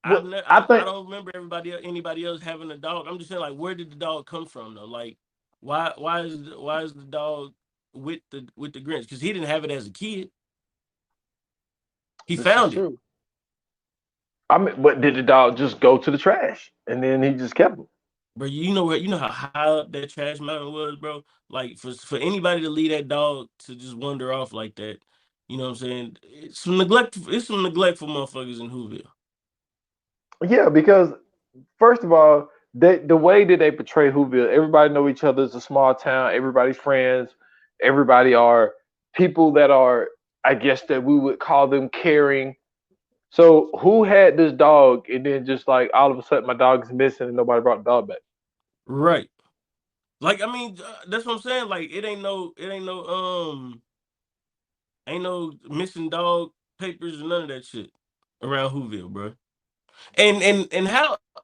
Well, I I think don't remember anybody else having a dog. I'm just saying, like, where did the dog come from though? Like, why is the dog with the Grinch? Because he didn't have it as a kid. He this is found it. true. I mean, but did the dog just go to the trash and then he just kept him? Bro, you know how high up that trash mountain was, bro? Like for anybody to leave that dog to just wander off like that, you know what I'm saying? It's some neglectful motherfuckers in Whoville. Yeah, because first of all, the way that they portray Whoville, everybody know each other. It's a small town. Everybody's friends. Everybody are people that are, I guess, that we would call them caring. So who had this dog, and then just like all of a sudden my dog is missing and nobody brought the dog back? Right. Like, I mean, that's what I'm saying. Like, ain't no missing dog papers or none of that shit around Whoville, bro. And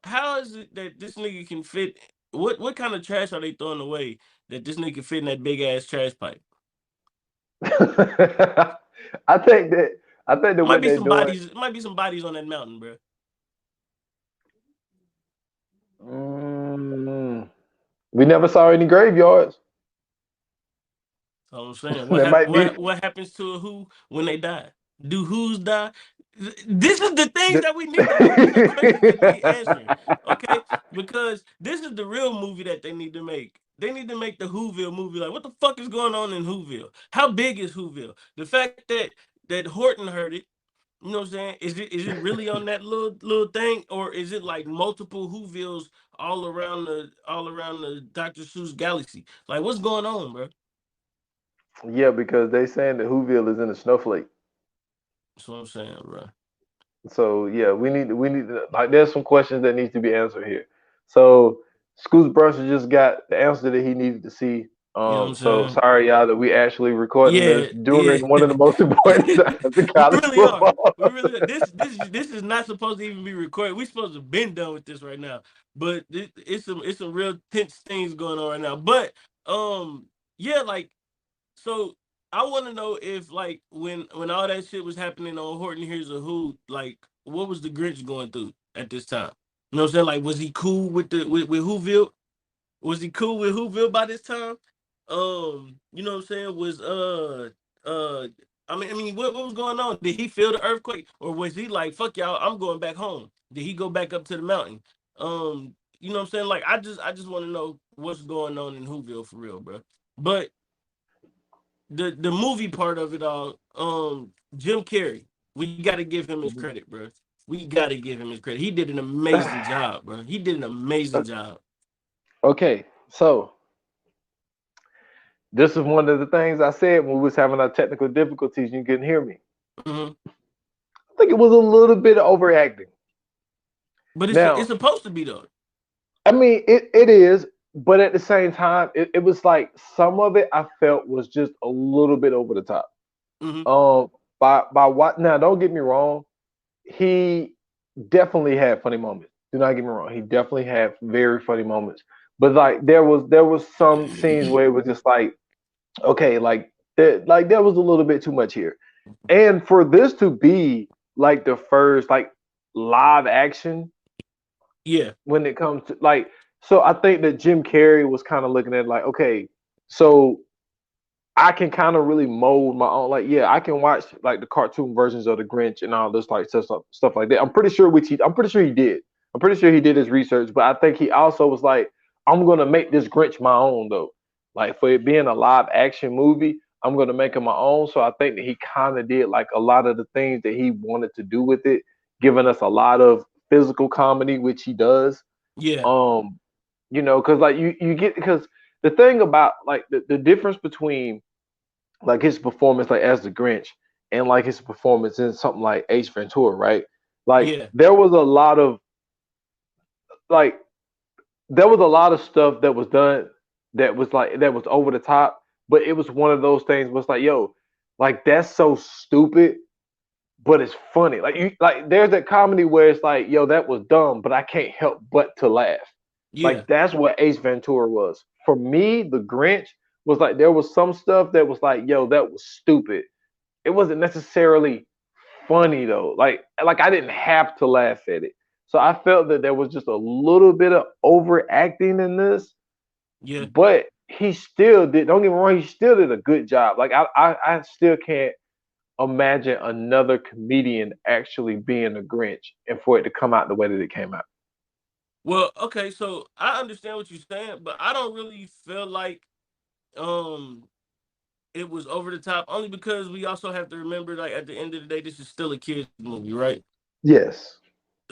how is it that this nigga can fit? What kind of trash are they throwing away that this nigga can fit in that big ass trash pipe? I think that Might what be they're some doing. bodies. Might be some bodies on that mountain, bro. Mm, we never saw any graveyards. So I'm saying, There might be. what happens to a Who when they die? Do Who's die? This is the things The- that we need to know. These are questions that need answering. Okay, because this is the real movie that they need to make. They need to make the Whoville movie. Like, what the fuck is going on in Whoville? How big is Whoville? The fact that Horton heard it. You know what I'm saying? Is it really on that little thing, or is it like multiple Whovilles all around the Dr. Seuss galaxy? Like, what's going on, bro? yeah, because they saying that Whoville is in a snowflake. That's what I'm saying, bro. So yeah, we need like there's some questions that needs to be answered here. So Scoots Brunson just got the answer that he needed to see. You know what I'm So saying? sorry y'all that we actually recording this Yeah, yeah. during one of the most important times in We college really are. football. We really are. This is not supposed to even be recorded. We supposed to have been done with this right now. But it's some real tense things going on right now. But yeah, like, so I want to know if, like, when all that shit was happening on Horton Hears a Who, like, what was the Grinch going through at this time? You know what I'm saying? Like, was he cool with Whoville? Was he cool with Whoville by this time? You know what I'm saying? Uh I mean, what was going on? Did he feel the earthquake, or was he like, fuck y'all, I'm going back home? Did he go back up to the mountain? You know what I'm saying? Like, I just want to know what's going on in Whoville for real, bro. But the movie part of it all, Jim Carrey, we got to give him his credit, bro. We got to give him his credit. He did an amazing job, bro. He did an amazing job. Okay, so this is one of the things I said when we was having our technical difficulties. You couldn't hear me. Hmm. I think it was a little bit of overacting. But it's Now, supposed to be though. I mean, it is, but at the same time, it was like some of it I felt was just a little bit over the top. Hmm. Um, by what? Now, don't get me wrong. He definitely had funny moments. Do not get me wrong. He definitely had very funny moments. But like there was some scenes where it was just like, okay, like there was a little bit too much here. And for this to be like the first like live action Yeah, when it comes to like, so I think that Jim Carrey was kind of looking at it like, okay, so I can kind of really mold my own. Like, yeah, I can watch like the cartoon versions of the Grinch and all this like stuff like that. I'm pretty sure he did. I'm pretty sure he did his research, but I think he also was like, I'm gonna make this Grinch my own though. Like for it being a live action movie, I'm gonna make it my own. So I think that he kind of did like a lot of the things that he wanted to do with it, giving us a lot of physical comedy, which he does. yeah, Um, because like you get because the thing about like the difference between like his performance like as the Grinch and like his performance in something like Ace Ventura, right? Like yeah, like there was a lot of stuff that was done that was over the top, but it was one of those things was like, yo, like that's so stupid, but it's funny. Like you like there's that comedy where it's like, yo, that was dumb, but I can't help but to laugh. yeah, Like that's what Ace Ventura was. For me, the Grinch was like there was some stuff that was like, yo, that was stupid. It wasn't necessarily funny though. Like I didn't have to laugh at it. So I felt that there was just a little bit of overacting in this, yeah. but he still did. Don't get me wrong, he still did a good job. Like I still can't imagine another comedian actually being a Grinch and for it to come out the way that it came out. Well, okay, so I understand what you're saying, but I don't really feel like um it was over the top. Only because we also have to remember, like, at the end of the day, this is still a kids movie, right? Yes.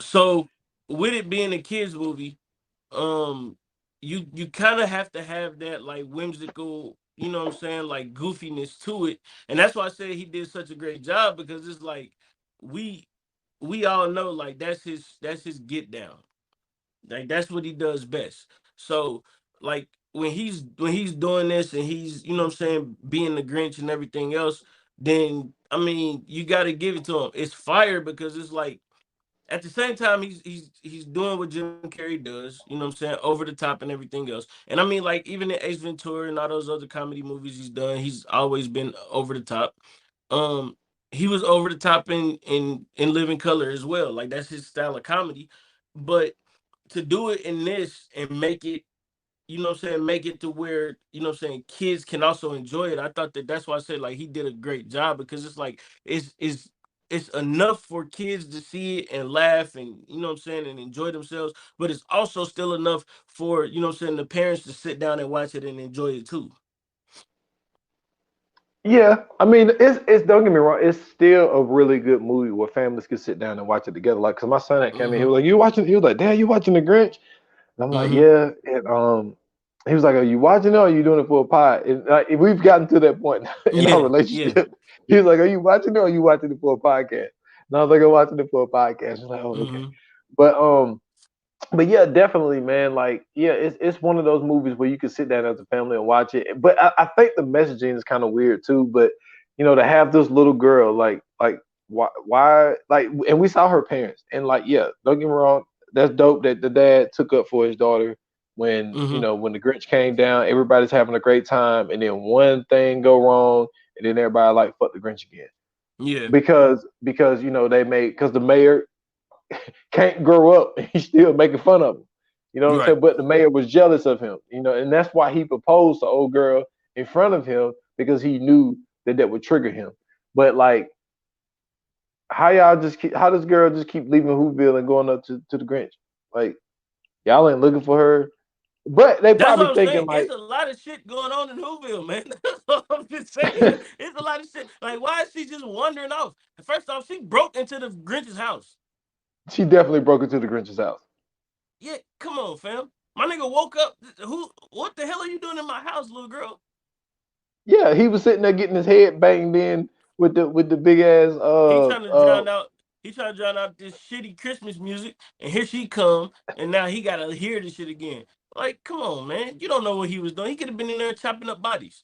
So with it being a kids movie, um, you kind of have to have that like whimsical, you know what I'm saying, like goofiness to it, and that's why I said he did such a great job, because it's like we we all know, like, that's his get down. Like, that's what he does best. So, like, when he's doing this and he's, you know what I'm saying, being the Grinch and everything else, then I mean, you got to give it to him. It's fire, because it's like, at the same time, he's doing what Jim Carrey does, you know what I'm saying, over the top and everything else. And I mean, like, even in Ace Ventura and all those other comedy movies he's done, he's always been over the top. Um, he was over the top in Living Color as well. Like, that's his style of comedy. But to do it in this and make it, you know what I'm saying, make it to where, you know what I'm saying, kids can also enjoy it. I thought that's why I said, like, he did a great job, because it's like it's it's enough for kids to see it and laugh and you know what I'm saying and enjoy themselves, but it's also still enough for you know what I'm saying the parents to sit down and watch it and enjoy it too. Yeah, I mean, it's don't get me wrong, it's still a really good movie where families can sit down and watch it together. Like, cause my son had came in, he Mm-hmm. was like, "You watching?" He was like, "Dad, you watching the Grinch?" And I'm like, Mm-hmm. "Yeah." And he was like, "Are you watching it or are you doing it for a pie?" And we've gotten to that point in our Yeah, yeah. relationship. He was like, "Are you watching it or are you watching it for a podcast?" And I was like, "I'm watching it for a podcast." He's like, "Oh, okay." Mm-hmm. But but yeah, definitely, man. Like, yeah, it's one of those movies where you can sit down as a family and watch it. But I think the messaging is kind of weird too. But to have this little girl, like why, like, and we saw her parents, and like, yeah, don't get me wrong, that's dope that the dad took up for his daughter when Mm-hmm. when the Grinch came down, everybody's having a great time, and then one thing go wrong, and then everybody like fuck the Grinch again Yeah. because they made because the mayor can't grow up. He's still making fun of him. You know what I'm Right. saying? But the mayor was jealous of him, and that's why he proposed to old girl in front of him because he knew that would trigger him. But like, how does girl just keep leaving Whoville and going up to the Grinch? Like, y'all ain't looking for her. But they That's probably what I'm thinking saying. like It's a lot of shit going on in Whoville, man. That's what I'm just saying. It's a lot of shit. Like, why is she just wandering off? First off, she broke into the Grinch's house. she definitely broke into the Grinch's house. Yeah, come on, fam. My nigga woke up. Who? What the hell are you doing in my house, little girl? Yeah, he was sitting there getting his head banged in with the big ass He trying to drown out. He trying to drown out this shitty Christmas music, and here she come, and now he gotta hear this shit again. Like, come on, man. You don't know what he was doing. He could have been in there chopping up bodies.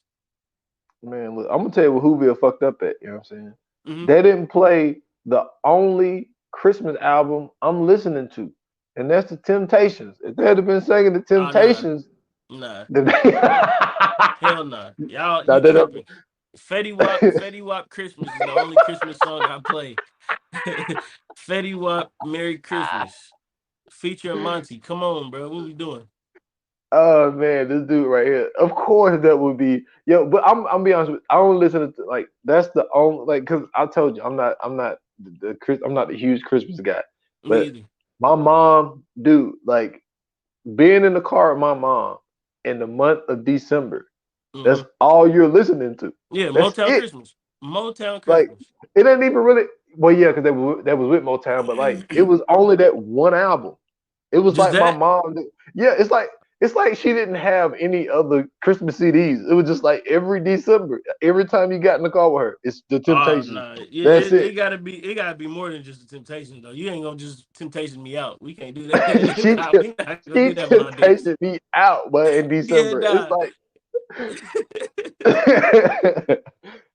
Man, look, I'm gonna tell you what Whoville fucked up at. You know what I'm saying? Mm-hmm. They didn't play the only Christmas album I'm listening to, and that's the Temptations. If they had been singing the Oh nah, Temptations, nah. then Hell nah. Y'all, Nah, you they don't- tripping. Fetty Wap Christmas is the only Christmas song I play. Fetty Wap Merry Christmas. Featuring Monty. Come on, bro. What we doing? oh man, this dude right here. Of course, that would be But I'm be honest with you, I don't listen to like that's the only like because I told you I'm not I'm not the huge Christmas guy, Me but either. my mom, dude, like being in the car with my mom in the month of December. That's Mm-hmm. all you're listening to. Yeah, That's Motown it. Christmas. Motown Like Christmas. it ain't even really. Well, yeah, because that was with Motown, but like it was only that one album. It was Just like my that? mom. Yeah, it's like she didn't have any other Christmas CDs. It was just like every December, every time you got in the car with her, it's the Oh Temptations. no. Yeah, That's it it. gotta be more than just the Temptations though. You ain't gonna just Temptation me out. We can't do that. she Nah, we not gonna she do that with our dates. Temptation me out, but in Yeah, December, it's nah. like.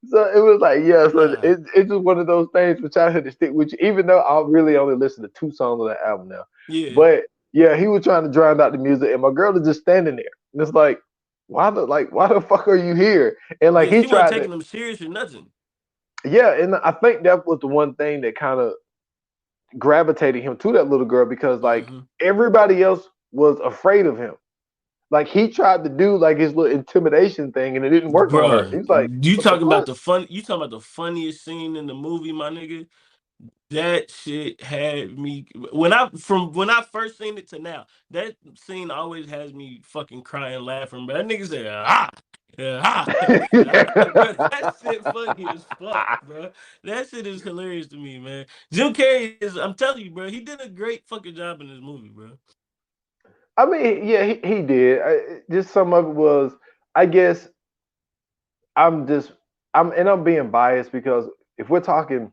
So it was like, yeah, so Nah. it's just one of those things which I had to stick with you, even though I really only listen to two songs of that album now. Yeah. But yeah, he was trying to drown out the music, and my girl is just standing there. And it's like, why the fuck are you here? And like Yeah, he she wasn't tried to, taking them serious or nothing. yeah, and I think that was the one thing that kind of gravitated him to that little girl because like Mm-hmm. everybody else was afraid of him. Like he tried to do like his little intimidation thing, and it didn't work on her. Bruh, He's like, you what the talking about fuck? the fun? You talking about the funniest scene in the movie, my nigga? That shit had me when I first seen it to now. That scene always has me fucking crying, laughing. But that nigga said, bro, that shit funny as fuck, bro. That shit is hilarious to me, man. Jim Carrey is, I'm telling you, bro, he did a great fucking job in this movie, bro. I mean, yeah, he did. Just some of it was, I guess, I'm just, I'm being biased because if we're talking,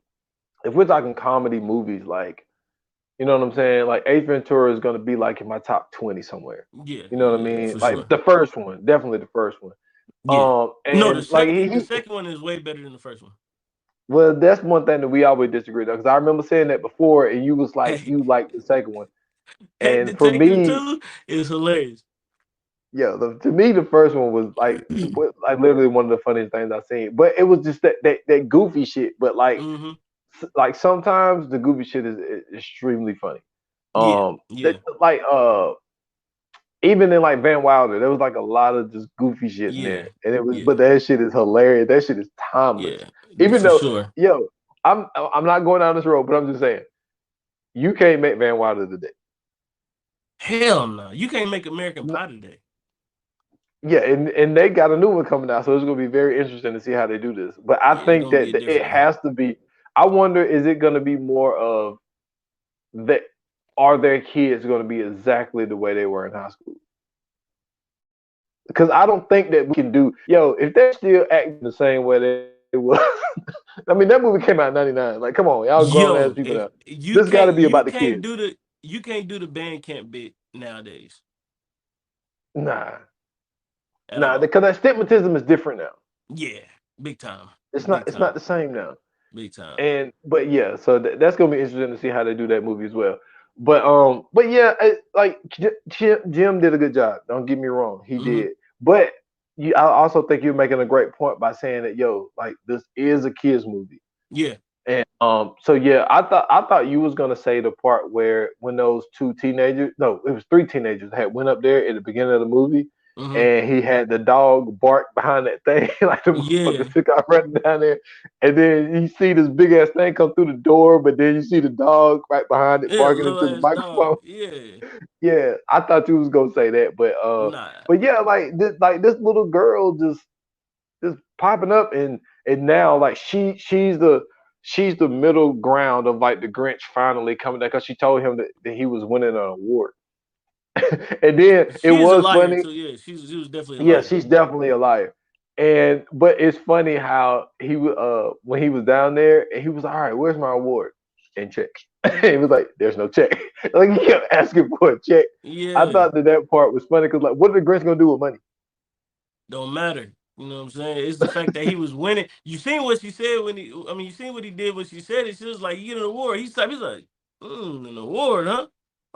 if we're talking comedy movies, like, you know what I'm saying? Like Ace Ventura is gonna be like in my top 20 somewhere. Yeah, You know what I yeah, mean? for Like sure. the first one, definitely the first one. Yeah. No, And like the he second one is way better than the first one. well, that's one thing that we always disagree on because I remember saying that before, and you was like, Hey, you like the second one, Pet and for Detective me, 2 is hilarious. yeah, to me, the first one was like literally one of the funniest things I've seen. But it was just that goofy shit. But Mm-hmm. like sometimes the goofy shit is extremely funny. Yeah, yeah, Like even in like Van Wilder, there was like a lot of just goofy shit in yeah, there, and it was yeah, but that shit is hilarious. That shit is timeless. yeah, Even for though, sure. yo, I'm not going down this road, but I'm just saying you can't make Van Wilder today. Hell no, you can't make American Pie today. Yeah, and they got a new one coming out, so it's gonna be very interesting to see how they do this. But I think that it has to be. I wonder, is it gonna be more of that? Are their kids gonna be exactly the way they were in high school? Because I don't think that we can do. Yo, if they're still acting the same way they were, I mean, that movie came out in '99. Like, come on, y'all grown ass people now. This got to be about the kids. You can't do the band camp bit nowadays. Nah, because that stigmatism is different now. Yeah, big time. It's not the same now. Big time. But yeah, so that's gonna be interesting to see how they do that movie as well. But yeah, like Jim did a good job. Don't get me wrong, he did. But I also think you're making a great point by saying that, yo, like this is a kids movie. Yeah. And so yeah, I thought you was gonna say the part where when those two teenagers, no, it was three teenagers had went up there at the beginning of the movie, and he had the dog bark behind that thing, like the motherfucker took out running down there, and then you see this big ass thing come through the door, but then you see the dog right behind it barking into the microphone. Yeah, I thought you was gonna say that, but yeah, like this little girl just popping up, and now like she's the middle ground of like the Grinch finally coming down because she told him that he was winning an award. And then it was funny. So yeah, she was definitely a liar. Yeah, she's definitely a liar. But it's funny how he when he was down there and he was like, all right, where's my award? And check. He was like, there's no check. Like he kept asking for a check. Yeah. I thought that part was funny because like, what are the Grinch gonna do with money? Don't matter. You know what I'm saying? It's the fact that he was winning. You seen what she said you seen what he did when she said it. She was like, you get an award. He's like, an award, huh?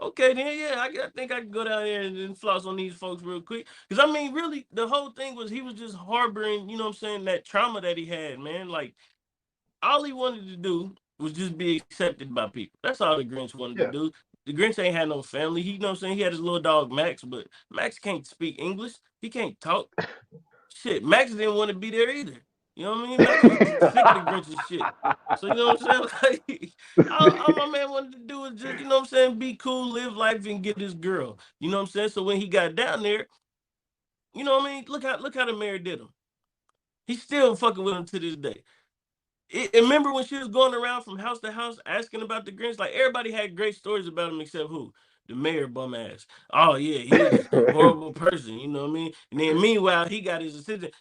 Okay, then, yeah, I think I can go down there and floss on these folks real quick. Because, I mean, really, the whole thing was he was just harboring, you know what I'm saying, that trauma that he had, man. Like, all he wanted to do was just be accepted by people. That's all the Grinch wanted to do. The Grinch ain't had no family. He, you know what I'm saying, he had his little dog, Max, but Max can't speak English. He can't talk. Shit, Max didn't want to be there either. You know what I mean? Max was sick of the Grinch's shit. So, you know what I'm saying? Like, all my man wanted to do was just, you know what I'm saying, be cool, live life, and get this girl. You know what I'm saying? So when he got down there, you know what I mean? Look how the mayor did him. He's still fucking with him to this day. Remember when she was going around from house to house asking about the Grinch? Like, everybody had great stories about him except who? The mayor bum ass. Oh, yeah, he was a horrible person, you know what I mean? And then meanwhile, he got his assistant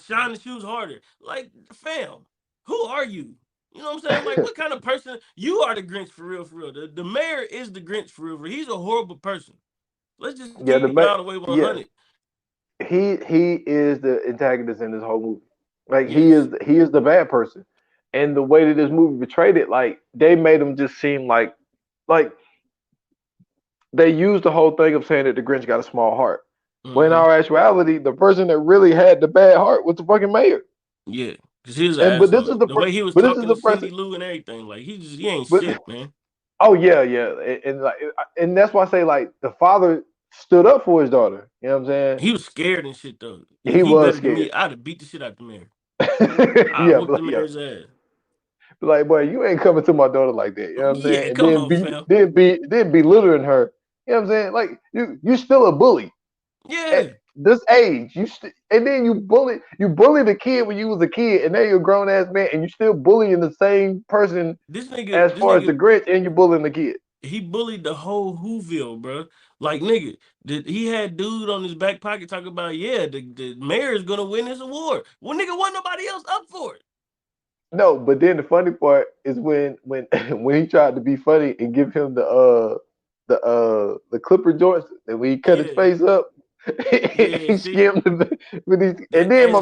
shine the shoes harder. Like, fam, who are you? You know what I'm saying? Like, what kind of person? You are the Grinch for real, for real. The mayor is the Grinch for real. He's a horrible person. Let's just keep it all the way 100. He is the antagonist in this whole movie. Like, he is the bad person. And the way that this movie portrayed it, like, they made him just seem like they used the whole thing of saying that the Grinch got a small heart. When in our actuality, the person that really had the bad heart was the fucking mayor. Yeah, because he was an asshole. But this is the way he was talking to Cindy Lou and everything. Like, he ain't shit, man. Oh yeah, and that's why I say, like, the father stood up for his daughter. You know what I'm saying? He was scared and shit though. He was scared. Me, I'd have beat the shit out the mayor. I whooped the mayor's ass. Like, boy, you ain't coming to my daughter like that. You know what I'm saying? And then belittling her. You know what I'm saying? Like, you're still a bully. Yeah. At this age, and then you bully the kid when you was a kid, and now you're a grown ass man, and you're still bullying the same person as far as the Grinch, and you're bullying the kid. He bullied the whole Whoville, bro. Like, nigga, he had dude on his back pocket talking about, the mayor is gonna win this award. Well, nigga, wasn't nobody else up for it. No, but then the funny part is when he tried to be funny and give him the Clipper joints, and when he cut his face up, he skimmed him with these, and then my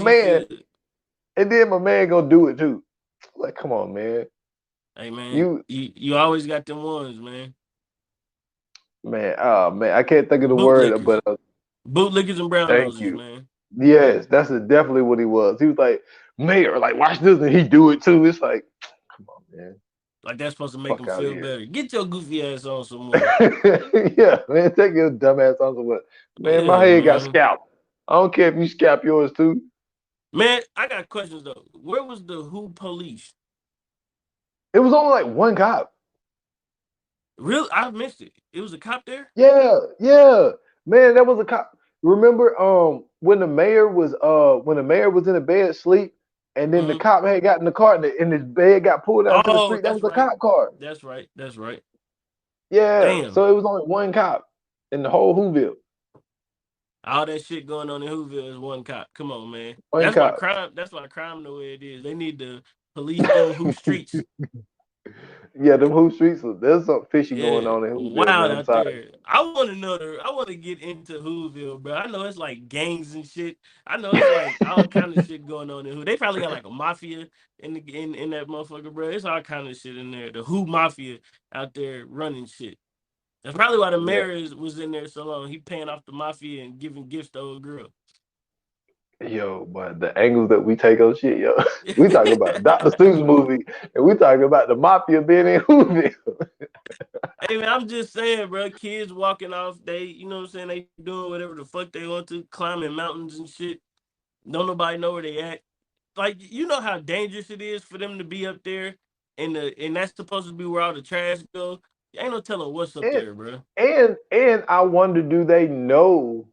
man gonna do it too. Like, come on, man. Hey, man, you always got them ones, man. Man, oh man, I can't think of the word, but bootlickers and brown noses, man. Yes, that's definitely what he was. He was like, mayor, like, watch this, and he do it too. It's like, come on, man. Like, that's supposed to make him feel better. Get your goofy ass on somewhere. Yeah, man, take your dumb ass on somewhere. Man, my head got scalped. I don't care if you scalp yours too. Man, I got questions though. Where was the Who police? It was only like one cop. Really, I missed it. It was a cop there. Yeah, yeah. Man, that was a cop. Remember when the mayor was in the bed asleep and then the Mm-hmm. cop had got in the car and his bed got pulled out to the Oh, street. That that's was a right. cop car. That's right. That's right. Yeah. Damn. So it was only one cop in the whole Whoville. All that shit going on in Whoville is one cop. Come on, man. One That's why cop. crime. That's why crime the way it is. They need to police them who streets. Yeah, them Who streets. There's something fishy going Yeah, on in Whoville, wild man. I'm out sorry. there. I want to know. I want to get into Whoville, bro. I know it's like gangs and shit. I know it's like all kind of shit going on in Who. They probably got like a mafia in that motherfucker, bro. It's all kind of shit in there. The Who mafia out there running shit. That's probably why the Man. mayor was in there so long. He paying off the mafia and giving gifts to old girl. Yo, but the angles that we take on shit, yo. We talking about a Dr. Seuss movie and we talking about the mafia being in Whoville. Hey man, I'm just saying, bro. Kids walking off, you know what I'm saying? They doing whatever the fuck they want to, climbing mountains and shit. Don't nobody know where they at. Like, you know how dangerous it is for them to be up there, and that's supposed to be where all the trash go. Ain't no telling what's up And there, bro. and I wonder, do they know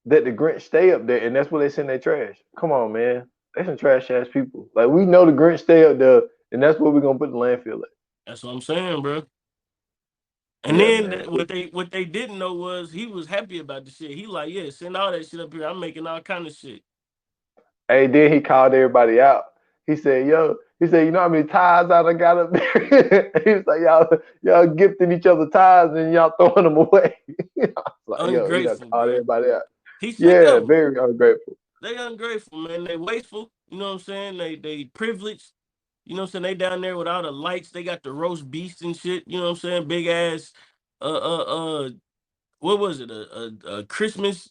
that the Grinch stay up there and that's where they send their trash? Come on, man. They some trash ass people. Like we know the Grinch stay up there and that's where we're gonna put the landfill at. That's what I'm saying, bro. And Yeah, then man. what they didn't know was he was happy about the shit. He like, yeah, send all that shit up here. I'm making all kind of shit. Hey, then he called everybody out. He said, "Yo," he said, "You know how many ties I done got up there?" He was like, "Y'all gifting each other ties and y'all throwing them away." I was like, "Yo," he done Ungrateful, called bro. everybody out. He's sick Yeah, of them. very ungrateful. They ungrateful, man. They wasteful. You know what I'm saying? They privileged. You know what I'm saying? They down there with all the lights. They got the roast beast and shit. You know what I'm saying? Big ass. Uh, uh, uh. What was it? A Christmas.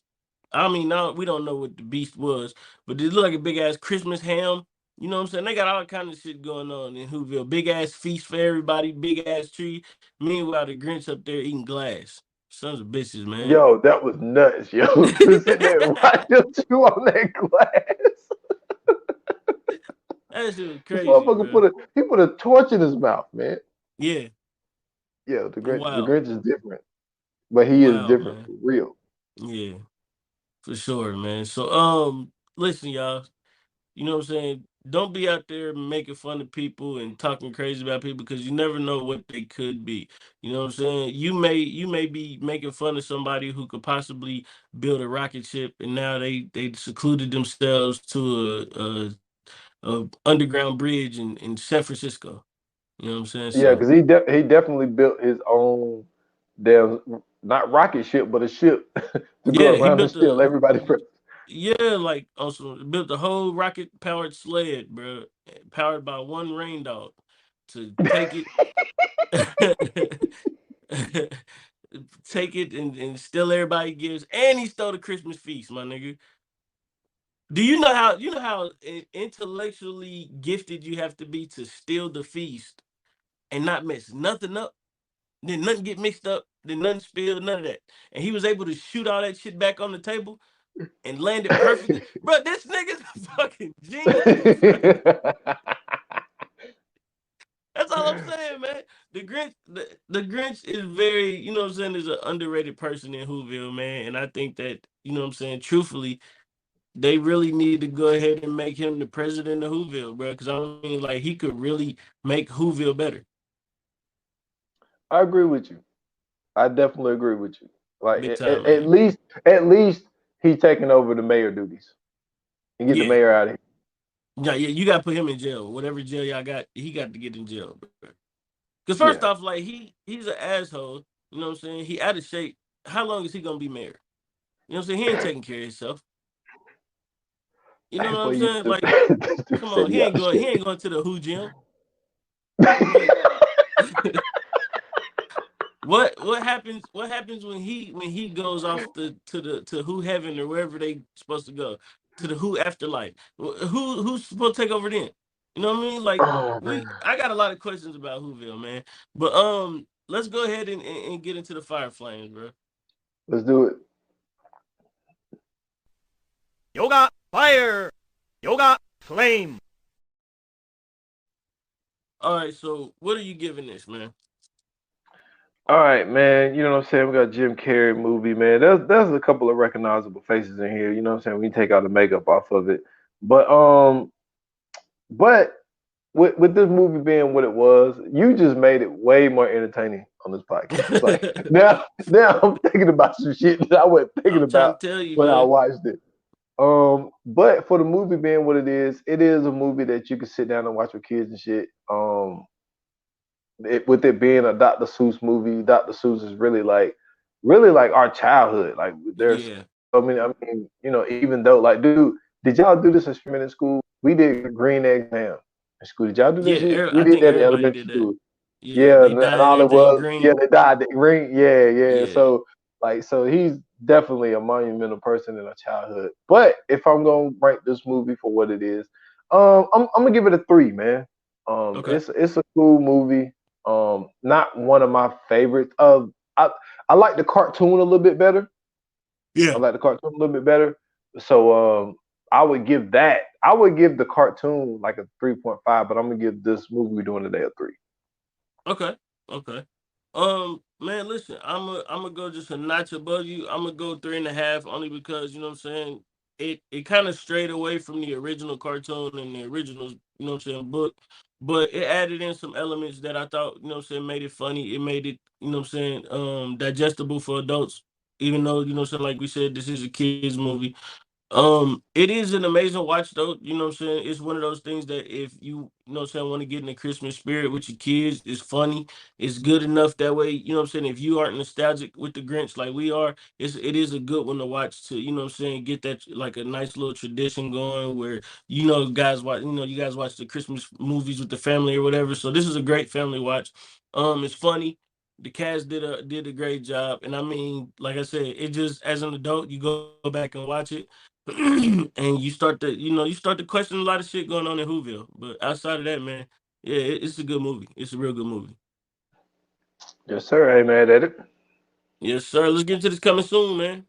I mean, no, we don't know what the beast was, but it looked like a big ass Christmas ham. You know what I'm saying? They got all kind of shit going on in Whoville. Big ass feast for everybody. Big ass tree. Meanwhile, the Grinch up there eating glass. Sons of bitches, man. Yo, that was nuts, yo. To sit there and watch them chew on that glass. That shit was This crazy, motherfucker bro. he put a torch in his mouth, man. Yeah. Yeah, the Wow. Grinch is different, but he is Wow, different man. for real. Yeah, for sure, man. So, listen, y'all. You know what I'm saying? Don't be out there making fun of people and talking crazy about people because you never know what they could be. You know what I'm saying? You may be making fun of somebody who could possibly build a rocket ship, and now they secluded themselves to a underground bridge in San Francisco. You know what I'm saying? Yeah, So because he definitely built his own damn not rocket ship, but a ship to go yeah, he around and built steal everybody. yeah, like also built the whole rocket powered sled, bro, powered by one rain dog to take it, take it and steal everybody gifts, and he stole the Christmas feast, my nigga. Do you know how intellectually gifted you have to be to steal the feast and not mess nothing up? Then nothing get mixed up, then nothing spilled, none of that. And he was able to shoot all that shit back on the table and landed perfectly. Bro, this nigga's a fucking genius, bro. That's all I'm saying, man. The Grinch is very, you know what I'm saying, is an underrated person in Whoville, man. And I think that, you know what I'm saying, truthfully, they really need to go ahead and make him the president of Whoville, bro. Because I mean, like, he could really make Whoville better. I agree with you. I definitely agree with you. Like Big at, time, at man. least at least he's taking over the mayor duties and get the Yeah. mayor out of here. Yeah, yeah, you gotta put him in jail. Whatever jail y'all got, he got to get in jail, bro. Because first Yeah. off, like he's an asshole. You know what I'm saying? He out of shape. How long is he gonna be mayor? You know what I'm saying? He ain't taking care of himself. You know Hey, what boy, I'm you saying? Like, stupid. This dude come said on, he out of he shape. ain't going to the Who gym. Like, what happens when he goes off to Who heaven or wherever they supposed to go to the Who afterlife? Who's supposed to take over then? You know what I mean? Like Oh man. I got a lot of questions about Whoville, man. But let's go ahead and get into the fire flames, bro. Let's do it. Yoga fire. Yoga flame. All right, so what are you giving this, man? All right, man. You know what I'm saying? We got Jim Carrey movie, man. There's a couple of recognizable faces in here. You know what I'm saying? We can take out the makeup off of it, but but with this movie being what it was, you just made it way more entertaining on this podcast. Like now I'm thinking about some shit that I wasn't thinking I'm trying about to tell you, when I man. watched it. But for the movie being what it is a movie that you can sit down and watch with kids and shit. With it being a Dr. Seuss movie, Dr. Seuss is really like our childhood. Like there's Yeah, so many. I mean, you know, even though like, dude, did y'all do this experiment in school? We did green egg ham in school. Did y'all do yeah. this shit? We I did think that in everybody elementary did that. school. Yeah, Yeah, they and dyed all it everything was, yeah, green. they died. The ring, yeah. Yeah. So like, so he's definitely a monumental person in our childhood. But if I'm gonna rank this movie for what it is, I'm gonna give it a 3, man. Okay. It's a cool movie. Not one of my favorites. I I like the cartoon a little bit better. I Yeah. like the cartoon a little bit better. So I would give that. I would give the cartoon like a 3.5, but I'm gonna give this movie we're doing today a 3. Okay. Okay. Man, listen, I'm gonna go just a notch above you. I'm gonna go 3.5 only because you know what I'm saying. It kind of strayed away from the original cartoon and the original, you know what I'm saying, book, but it added in some elements that I thought, you know what I'm saying, made it funny. It made it, you know what I'm saying, digestible for adults. Even though, you know what I'm saying, like we said, this is a kids movie. It is an amazing watch though. You know what I'm saying? It's one of those things that if you know what I'm saying, want to get in the Christmas spirit with your kids, it's funny. It's good enough that way. You know what I'm saying? If you aren't nostalgic with the Grinch like we are, it is a good one to watch to, you know what I'm saying, get that like a nice little tradition going where you guys watch the Christmas movies with the family or whatever. So this is a great family watch. It's funny. The cast did a great job. And I mean, like I said, it just as an adult, you go back and watch it and you start to question a lot of shit going on in Whoville. But outside of that, man, yeah, it's a good movie. It's a real good movie. Yes, sir. I ain't mad at it. Yes, sir. Let's get to this coming soon, man.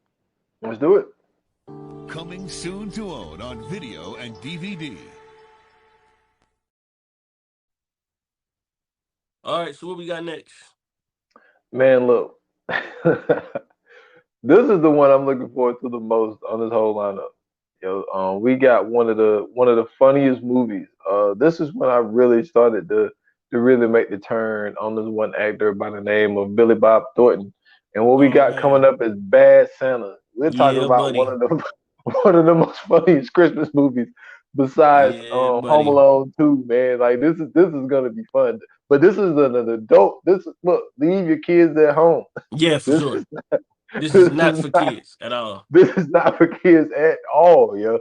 Let's do it. Coming soon to own on video and DVD. All right, so what we got next? Man, look. This is the one I'm looking forward to the most on this whole lineup. We got one of the funniest movies. This is when I really started to really make the turn on this one actor by the name of Billy Bob Thornton. And what we Oh got coming man. up is Bad Santa. We're talking Yeah, about one buddy. of the one of the most funniest Christmas movies besides Yeah, Home buddy. Alone 2, man. Like this is gonna be fun. But this is an adult. Look, leave your kids at home. Yeah, for This sure. is This is this not is for not kids at all. this is not for kids at all, yo.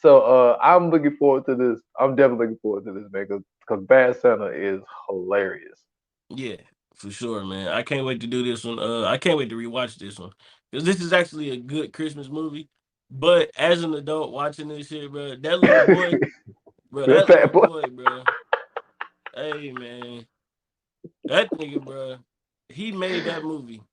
So I'm looking forward to this. I'm definitely looking forward to this, man, because Bad Santa is hilarious. Yeah, for sure, man. I can't wait to do this one. I can't wait to rewatch this one because this is actually a good Christmas movie. But as an adult watching this shit, bro, The that little fat boy. boy, bro. Hey, man, that nigga, bro. He made that movie.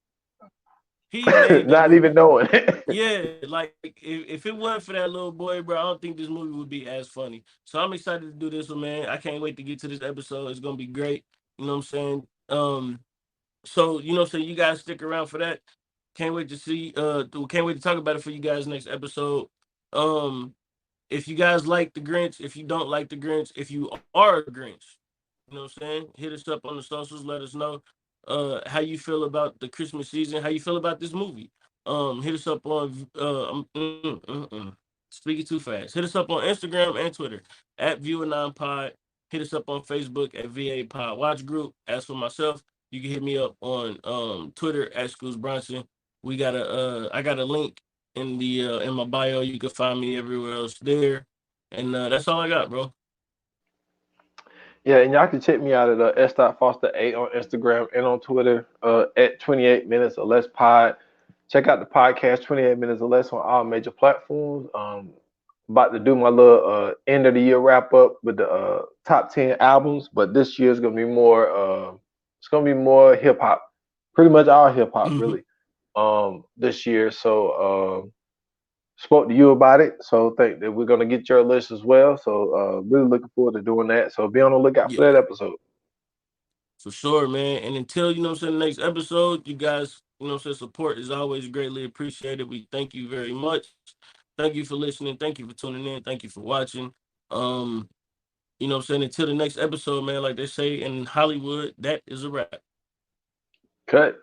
He made that Not even movie. knowing. Yeah, like if it wasn't for that little boy, bro, I don't think this movie would be as funny. So I'm excited to do this one, man. I can't wait to get to this episode. It's gonna be great. You know what I'm saying? So you know what I'm saying, you guys stick around for that. Can't wait to talk about it for you guys next episode. Um if you guys like the Grinch, if you don't like the Grinch, if you are a Grinch, you know what I'm saying? Hit us up on the socials. Let us know how you feel about the Christmas season, how you feel about this movie. Hit us up on speaking too fast. Hit us up on Instagram and Twitter at Viewer9Pod. Hit us up on Facebook at VA Pod Watch Group. As for myself, you can hit me up on Twitter at Schools Bronson. I got a link in my bio. You can find me everywhere else there. And that's all I got, bro. Yeah, and y'all can check me out at S.Foster8 on Instagram and on Twitter at 28 minutes or less pod. Check out the podcast 28 minutes or less on all major platforms. About to do my little end of the year wrap up with the top 10 albums, but this year is gonna be more it's gonna be more hip hop, pretty much all hip hop Hmm. really this year. So spoke to you about it, so think that we're gonna get your list as well. So really looking forward to doing that. So be on the lookout for Yeah. that episode. For sure, man. And until, you know what I'm saying, the next episode, you guys, you know what I'm saying, support is always greatly appreciated. We thank you very much. Thank you for listening. Thank you for tuning in. Thank you for watching. You know what I'm saying? Until the next episode, man, like they say in Hollywood, that is a wrap. Cut.